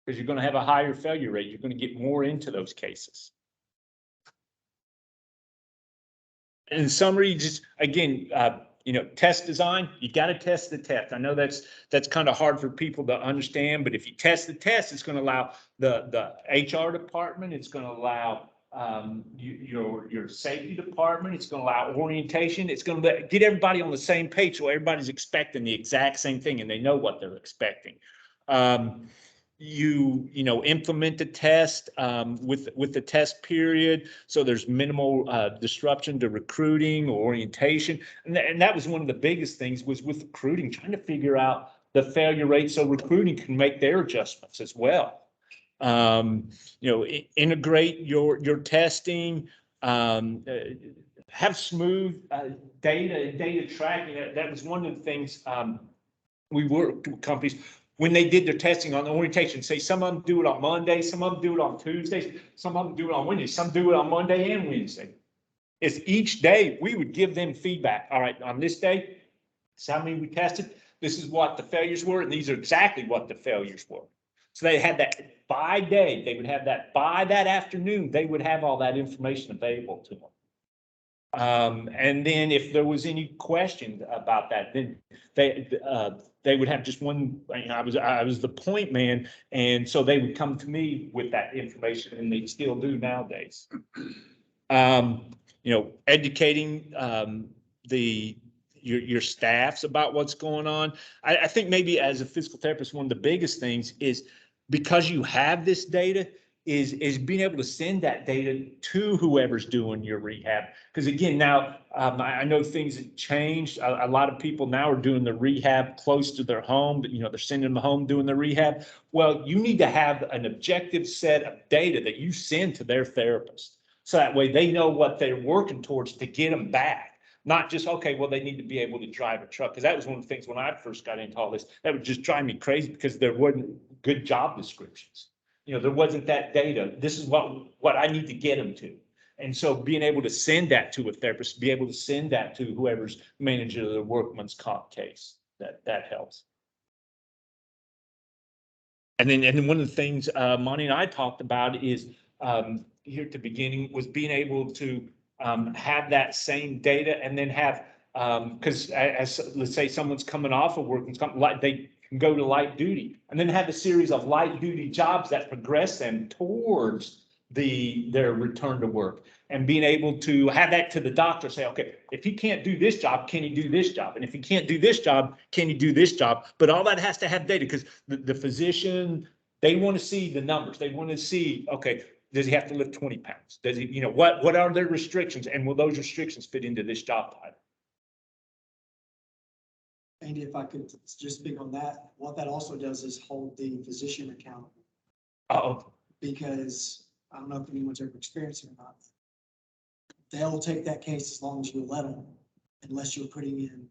because you're going to have a higher failure rate. You're going to get more into those cases. In summary, just again, test design, you got to test the test. I know that's kind of hard for people to understand, but if you test the test, it's going to allow the HR department, it's going to allow your safety department, it's going to allow orientation, it's going to get everybody on the same page so everybody's expecting the exact same thing and they know what they're expecting. You implement the test with the test period, so there's minimal disruption to recruiting or orientation, and that was one of the biggest things was with recruiting, trying to figure out the failure rate so recruiting can make their adjustments as well. Integrate your testing, have smooth data tracking. That was one of the things we worked with companies when they did their testing on the orientation. Say some of them do it on Monday, some of them do it on Tuesdays, some of them do it on Wednesday, some do it on Monday and Wednesday. It's each day we would give them feedback. All right, on this day, this is how many we tested. This is what the failures were, and these are exactly what the failures were. So they had that by day. They would have that by that afternoon. They would have all that information available to them. And then if there was any question about that, then they would have just one. I was the point man, and so they would come to me with that information, and they still do nowadays. Educating your staffs about what's going on. I think maybe as a physical therapist, one of the biggest things is because you have this data is being able to send that data to whoever's doing your rehab. Because again, now I know things have changed. A lot of people now are doing the rehab close to their home, but they're sending them home doing the rehab. Well, you need to have an objective set of data that you send to their therapist. So that way they know what they're working towards to get them back. Not just, okay, well, they need to be able to drive a truck. Because that was one of the things when I first got into all this, that would just drive me crazy because there wasn't good job descriptions. There wasn't that data. This is what I need to get them to. And so being able to send that to a therapist, be able to send that to whoever's manager of the workman's comp case, that helps. And then one of the things Monty and I talked about is here at the beginning was being able to have that same data and then have because as let's say someone's coming off of work, like they can go to light duty and then have a series of light duty jobs that progress them towards their return to work, and being able to have that to the doctor, say, okay, if he can't do this job, can he do this job? And if he can't do this job, can he do this job? But all that has to have data, because the physician, they want to see the numbers. They want to see, okay, does he have to lift 20 pounds? Does he, what are their restrictions? And will those restrictions fit into this job title? Andy, if I could just speak on that, what that also does is hold the physician accountable. Uh-oh. Because I don't know if anyone's ever experienced it or not. They'll take that case as long as you let them, unless you're putting in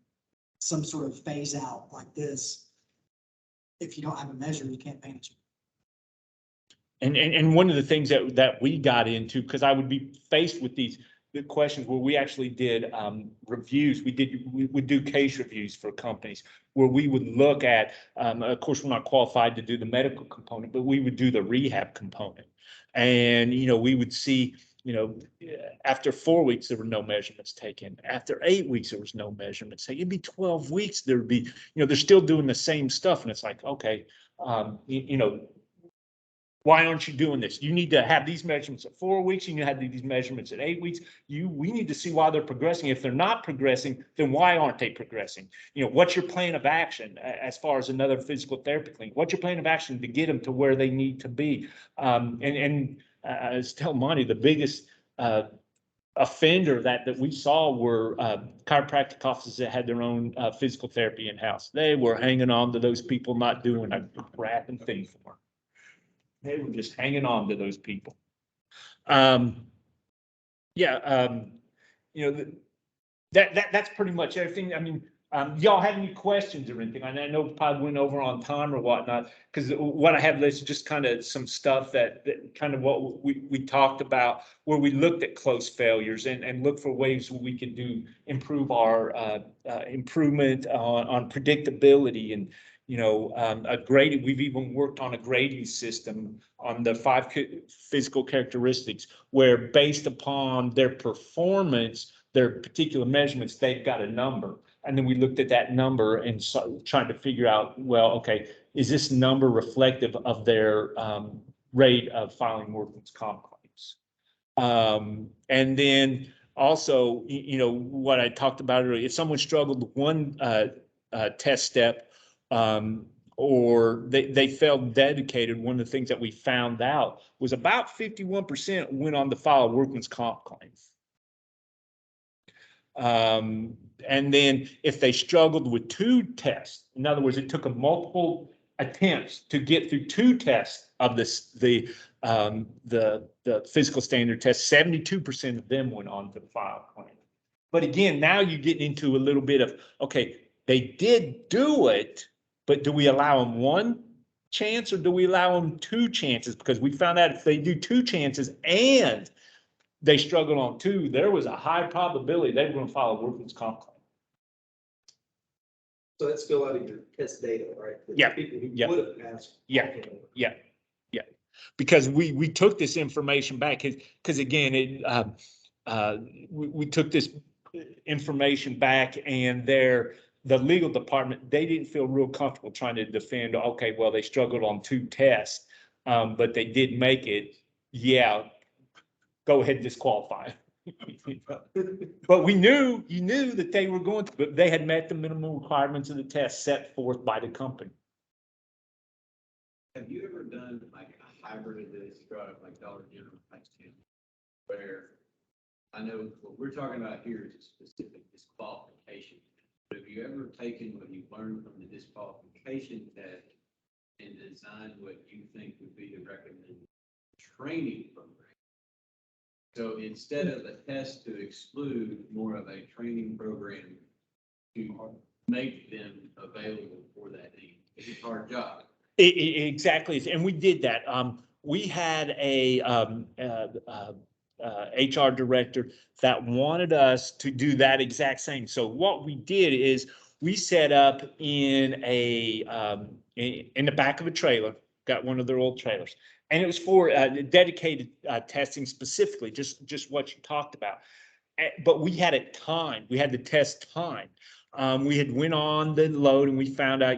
some sort of phase out like this. If you don't have a measure, you can't manage it. And one of the things that we got into, because I would be faced with these questions where we actually did reviews. We would do case reviews for companies where we would look at, of course, we're not qualified to do the medical component, but we would do the rehab component. And, we would see, after 4 weeks, there were no measurements taken. After 8 weeks, there was no measurements taken. It'd be 12 weeks. There'd be, they're still doing the same stuff. And it's like, okay, why aren't you doing this? You need to have these measurements at 4 weeks. You need to have these measurements at 8 weeks. We need to see why they're progressing. If they're not progressing, then why aren't they progressing? What's your plan of action as far as another physical therapy clinic? What's your plan of action to get them to where they need to be? I was telling Monty, the biggest offender that we saw were chiropractic offices that had their own physical therapy in-house. They were hanging on to those people, not doing a crap and thing for them. They were just hanging on to those people. That's pretty much everything. I mean, y'all have any questions or anything? I know probably went over on time or whatnot, because what I have listed just kind of some stuff that kind of what we talked about, where we looked at close failures and look for ways we can improve our improvement on predictability and a grading. We've even worked on a grading system on the 5 physical characteristics, where based upon their performance, their particular measurements, they've got a number. And then we looked at that number and trying to figure out, well, okay, is this number reflective of their rate of filing workman's comp claims? And then also, what I talked about earlier, if someone struggled with one test step, or they felt dedicated, one of the things that we found out was about 51% went on to file workman's comp claims. And then if they struggled with 2 tests, in other words, it took them multiple attempts to get through 2 tests of the physical standard test, 72% of them went on to file claims. But again, now you get into a little bit of, okay, they did do it, but do we allow them 1 chance or do we allow them 2 chances? Because we found out if they do 2 chances and they struggled on 2, there was a high probability they were going to file a workman's comp claim. So that's still out of your test data, right? For Yeah. People who Yeah. would have passed. Yeah. Because we took this information back, because again, we took this information back, and the legal department, they didn't feel real comfortable trying to defend, okay, well, they struggled on 2 tests, but they did make it. Yeah, go ahead and disqualify. But you knew that they were going to, but they had met the minimum requirements of the test set forth by the company. Have you ever done like a hybrid of this drug, like Dollar General type thing, where I know what we're talking about here is a specific disqualification. But have you ever taken what you learned from the disqualification test and designed what you think would be the recommended training program? So instead of a test to exclude, more of a training program to make them available for that need. It's a hard job. Exactly, and we did that. We had a HR director that wanted us to do that exact same. So what we did is we set up in the back of a trailer. got one of their old trailers. And it was for dedicated testing specifically, just what you talked about. But we had it timed. We had the test timed. We had went on the load and we found out,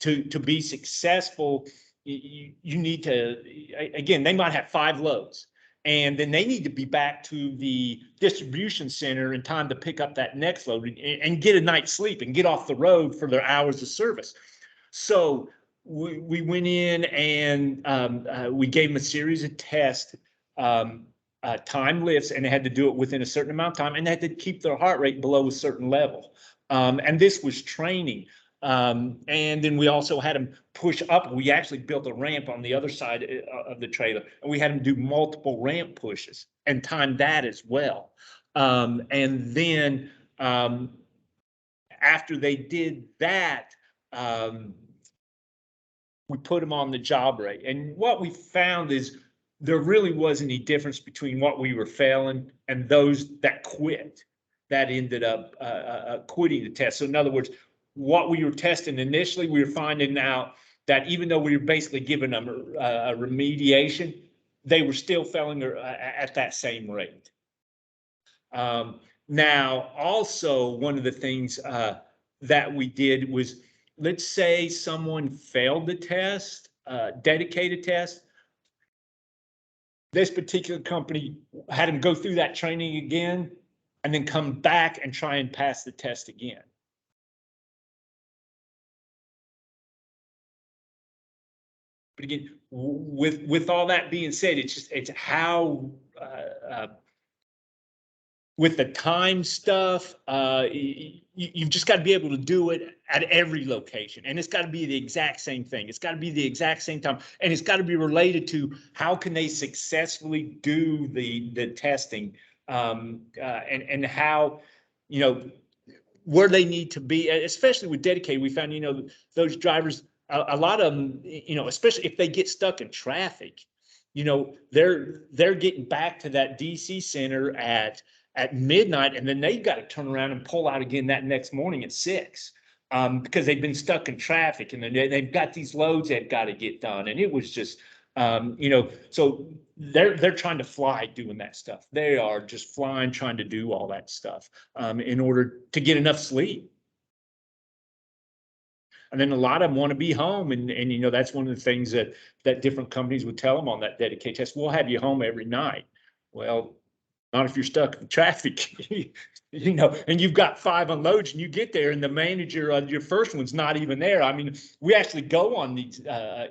to be successful, you need to, again, they might have 5 loads. And then they need to be back to the distribution center in time to pick up that next load and get a night's sleep and get off the road for their hours of service. So we went in and we gave them a series of tests, time lifts, and they had to do it within a certain amount of time, and they had to keep their heart rate below a certain level. And this was training. And then we also had them push up. We actually built a ramp on the other side of the trailer, and we had them do multiple ramp pushes and time that as well. And then after they did that, we put them on the job rate. And what we found is there really wasn't any difference between what we were failing and those that quit, that ended up quitting the test. So in other words, what we were testing initially, we were finding out that even though we were basically giving them a remediation, they were still failing at that same rate. Now, also, one of the things that we did was, let's say someone failed the test, dedicated test. This particular company had them go through that training again and then come back and try and pass the test again. But again, with all that being said, it's how with the time stuff, you've just got to be able to do it at every location, and it's got to be the exact same thing. It's got to be the exact same time, and it's got to be related to how can they successfully do the testing, and how, where they need to be, especially with dedicated. We found, those drivers, a lot of them, especially if they get stuck in traffic, they're getting back to that DC center at midnight, and then they've got to turn around and pull out again that next morning at 6, because they've been stuck in traffic, and then they've got these loads they've got to get done. And it was just, so they're trying to fly doing that stuff. They are just flying, trying to do all that stuff, in order to get enough sleep. And then a lot of them want to be home. And that's one of the things that different companies would tell them on that dedicated test. We'll have you home every night. Well, not if you're stuck in traffic, and you've got 5 unloads and you get there and the manager of your first one's not even there. I mean, we actually go on these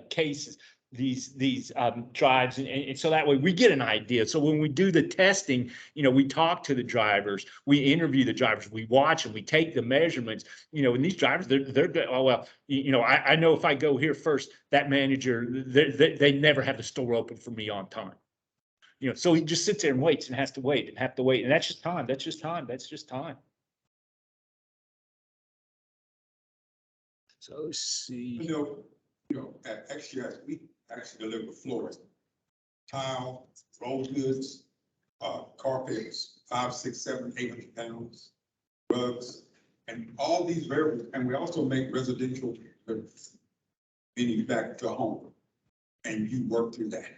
cases, these drives, and so that way we get an idea. So when we do the testing, we talk to the drivers, we interview the drivers, we watch and we take the measurements, and these drivers, they're good. Oh, well, I know if I go here first, that manager, they never have the store open for me on time. So he just sits there and waits and has to wait and have to wait. And that's just time. That's just time. That's just time. So let's see. At XGS, we actually deliver floors, tile, roll goods, carpets, 5, 6, 7, 800 pounds, rugs, and all these variables. And we also make residential deliveries, meaning back to home, and you work through that.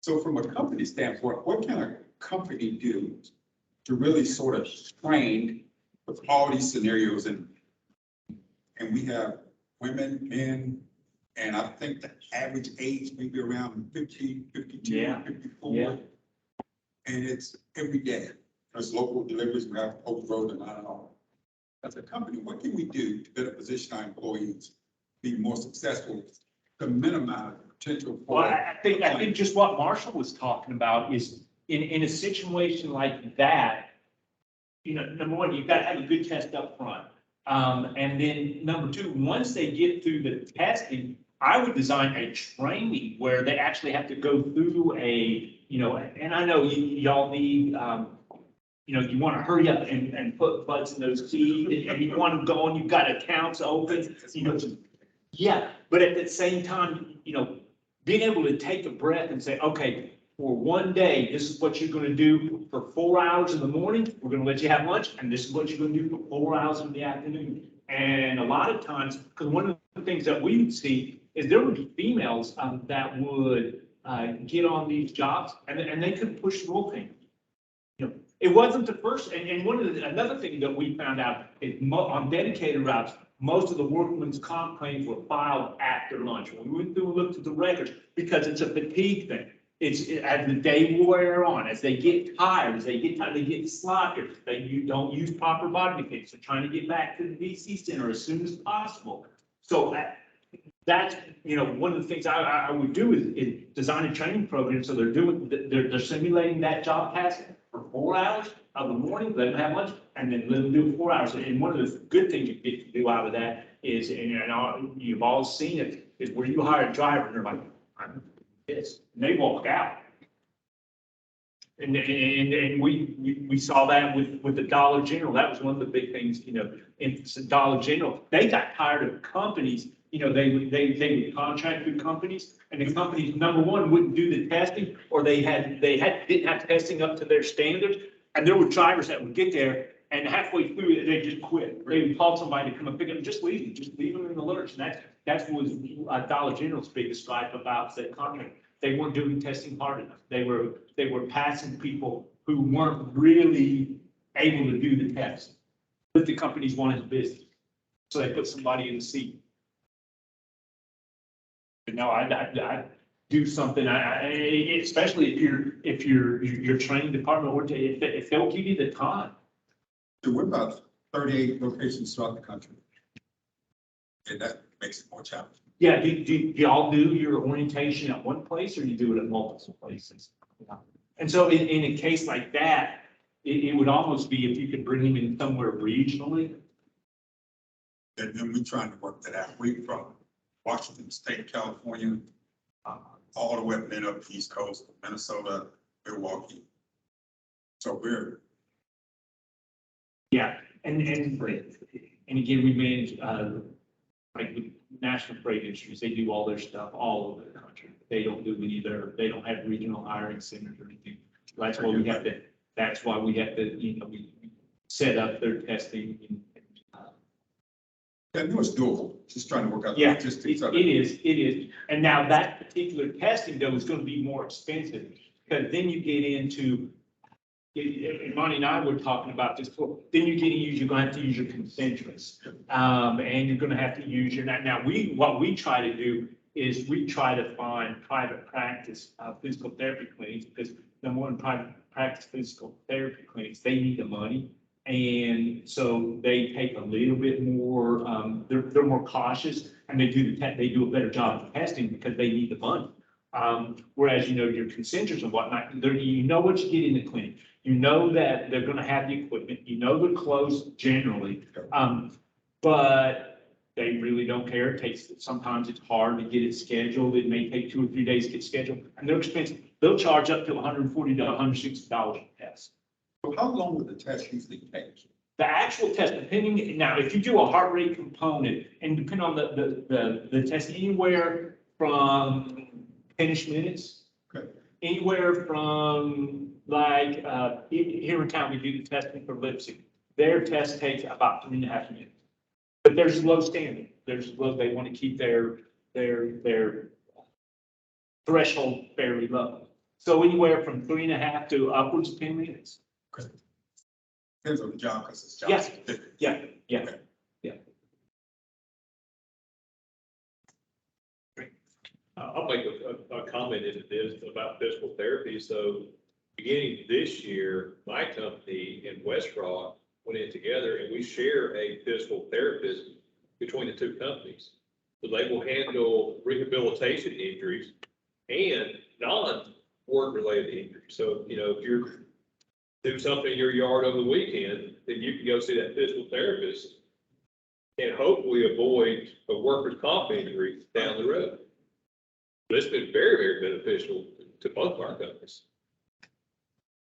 So from a company standpoint, what can a company do to really sort of train with all these scenarios? And we have women, men, and I think the average age may be around 50, 52, Yeah. 54. Yeah. And it's every day. There's local deliveries, we have over road and not at all. As a company, what can we do to better position our employees, be more successful, to minimize the potential for? Well, I think just what Marshall was talking about is in a situation like that, number one, you've got to have a good test up front. And then number 2, once they get through the testing, I would design a training where they actually have to go through and I know y'all need, you want to hurry up and put butts in those keys, and you want them going, you've got accounts open, yeah, but at the same time, being able to take a breath and say, okay, for one day, this is what you're going to do for 4 hours in the morning. We're going to let you have lunch, and this is what you're going to do for 4 hours in the afternoon. And a lot of times, because one of the things that we see is there would be females, that would, get on these jobs and they could push the roll thing. You know, it wasn't the first, and another thing that we found out is on dedicated routes, most of the workman's comp claims were filed after lunch. When we went through and looked at the records, because it's a fatigue thing. It's as the day wear on, as they get tired, they get sloppy, you don't use proper body mechanics. They're trying to get back to the DC center as soon as possible. So that's, you know, one of the things I would do is design a training program. So they're simulating that job task for 4 hours of the morning, let them have lunch, and then let them do it 4 hours. And one of the good things you get to do out of that is, and you've all seen it, is where you hire a driver and they're like, I'm this, and they walk out. And we saw that with the Dollar General. That was one of the big things, you know, in Dollar General, they got tired of companies, you know, they would contract with companies, and the companies, number one, wouldn't do the testing, or didn't have testing up to their standards. And there were drivers that would get there and halfway through it, they just quit. They would call somebody to come and pick them, just leave them in the lurch. And that was Dollar General's biggest gripe about that contract. They weren't doing testing hard enough. They were passing people who weren't really able to do the test, but the companies wanted the business. So they put somebody in the seat. But no, I do something, especially if your training department, or if they'll give you the time. So we're about 38 locations throughout the country. And that makes it more challenging. Yeah, do y'all do your orientation at one place, or you do it at multiple places? And so in a case like that, it would almost be if you could bring them in somewhere regionally. And then we're trying to work that out. We from Washington State, California, all the way up and up the East Coast, Minnesota, Milwaukee. So we're. Yeah, and again, we manage, like the national freight industries, they do all their stuff all over the country. They don't do they don't have regional hiring centers or anything. That's why we have to, you know, we set up their testing. I know it's doable, just trying to work out the Yeah, logistics of it is. And now that particular testing though is going to be more expensive, because then you get into, and Monty and I were talking about this before, then you're going to have to use your concentrics. And you're going to have to use your, now what we try to do is we try to find private practice physical therapy clinics, because number one, private practice physical therapy clinics, they need the money. And so they take a little bit more, they're more cautious, and they do a better job of testing because they need the money. Whereas, you know, your concentrics and whatnot, you know what you get in the clinic. You know that they're going to have the equipment. You know they're close generally, but they really don't care. Sometimes it's hard to get it scheduled. It may take 2 or 3 days to get scheduled, and they're expensive. They'll charge up to $140 to $160 a test. So how long would the test usually take? The actual test, depending, now, if you do a heart rate component, and depending on the test, anywhere from 10-ish minutes. Okay. Anywhere from, like, here in town, we do the testing for lipstick. Their test takes about 3.5 minutes. But there's a low standard. They want to keep their threshold fairly low. So anywhere from 3.5 to upwards of 10 minutes. Okay. Depends on the job, because it's job. Yes. specific. Yeah. Okay. I'll make a comment into this about physical therapy. So beginning this year, my company and West Rock went in together, and we share a physical therapist between the two companies. So they will handle rehabilitation injuries and non-work related injuries. So, you know, if you're do something in your yard over the weekend, then you can go see that physical therapist and hopefully avoid a workers' comp injury down the road. But it's been very, very beneficial to both of our companies.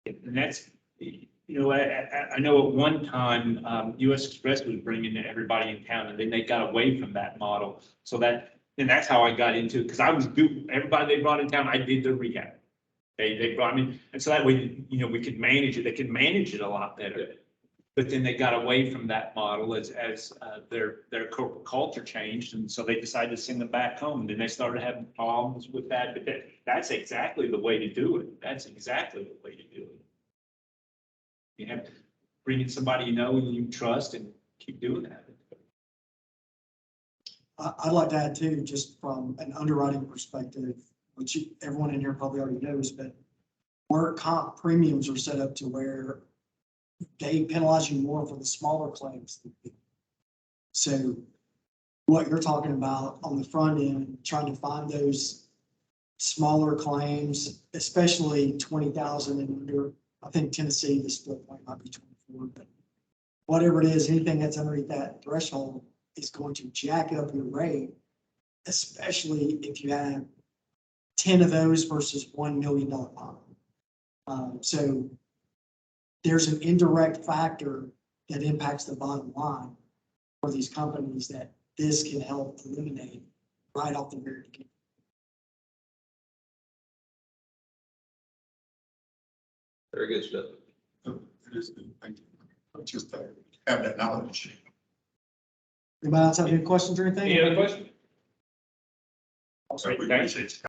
And that's, you know, I know at one time, US Express was bringing everybody in town, and then they got away from that model. So that's how I got into it, because everybody they brought in town, I did their rehab. They brought me, and so that way, you know, we could manage it. They could manage it a lot better. But then they got away from that model as their corporate culture changed, and so they decided to send them back home. And then they started having problems with that, but that's exactly the way to do it. That's exactly the way to do it. You have to bring in somebody you know and you trust and keep doing that. I'd like to add too, just from an underwriting perspective, which everyone in here probably already knows, but work comp premiums are set up to where they penalize you more for the smaller claims. So what you're talking about on the front end, trying to find those smaller claims, especially 20,000 and under, I think Tennessee, the split point might be 24, but whatever it is, anything that's underneath that threshold is going to jack up your rate, especially if you have 10 of those versus $1 million bond. So there's an indirect factor that impacts the bottom line for these companies that this can help eliminate right off the very beginning. Very good stuff. It is, thank you. Just to have that knowledge. Anybody else have any questions or anything? Any other questions? So we appreciate you.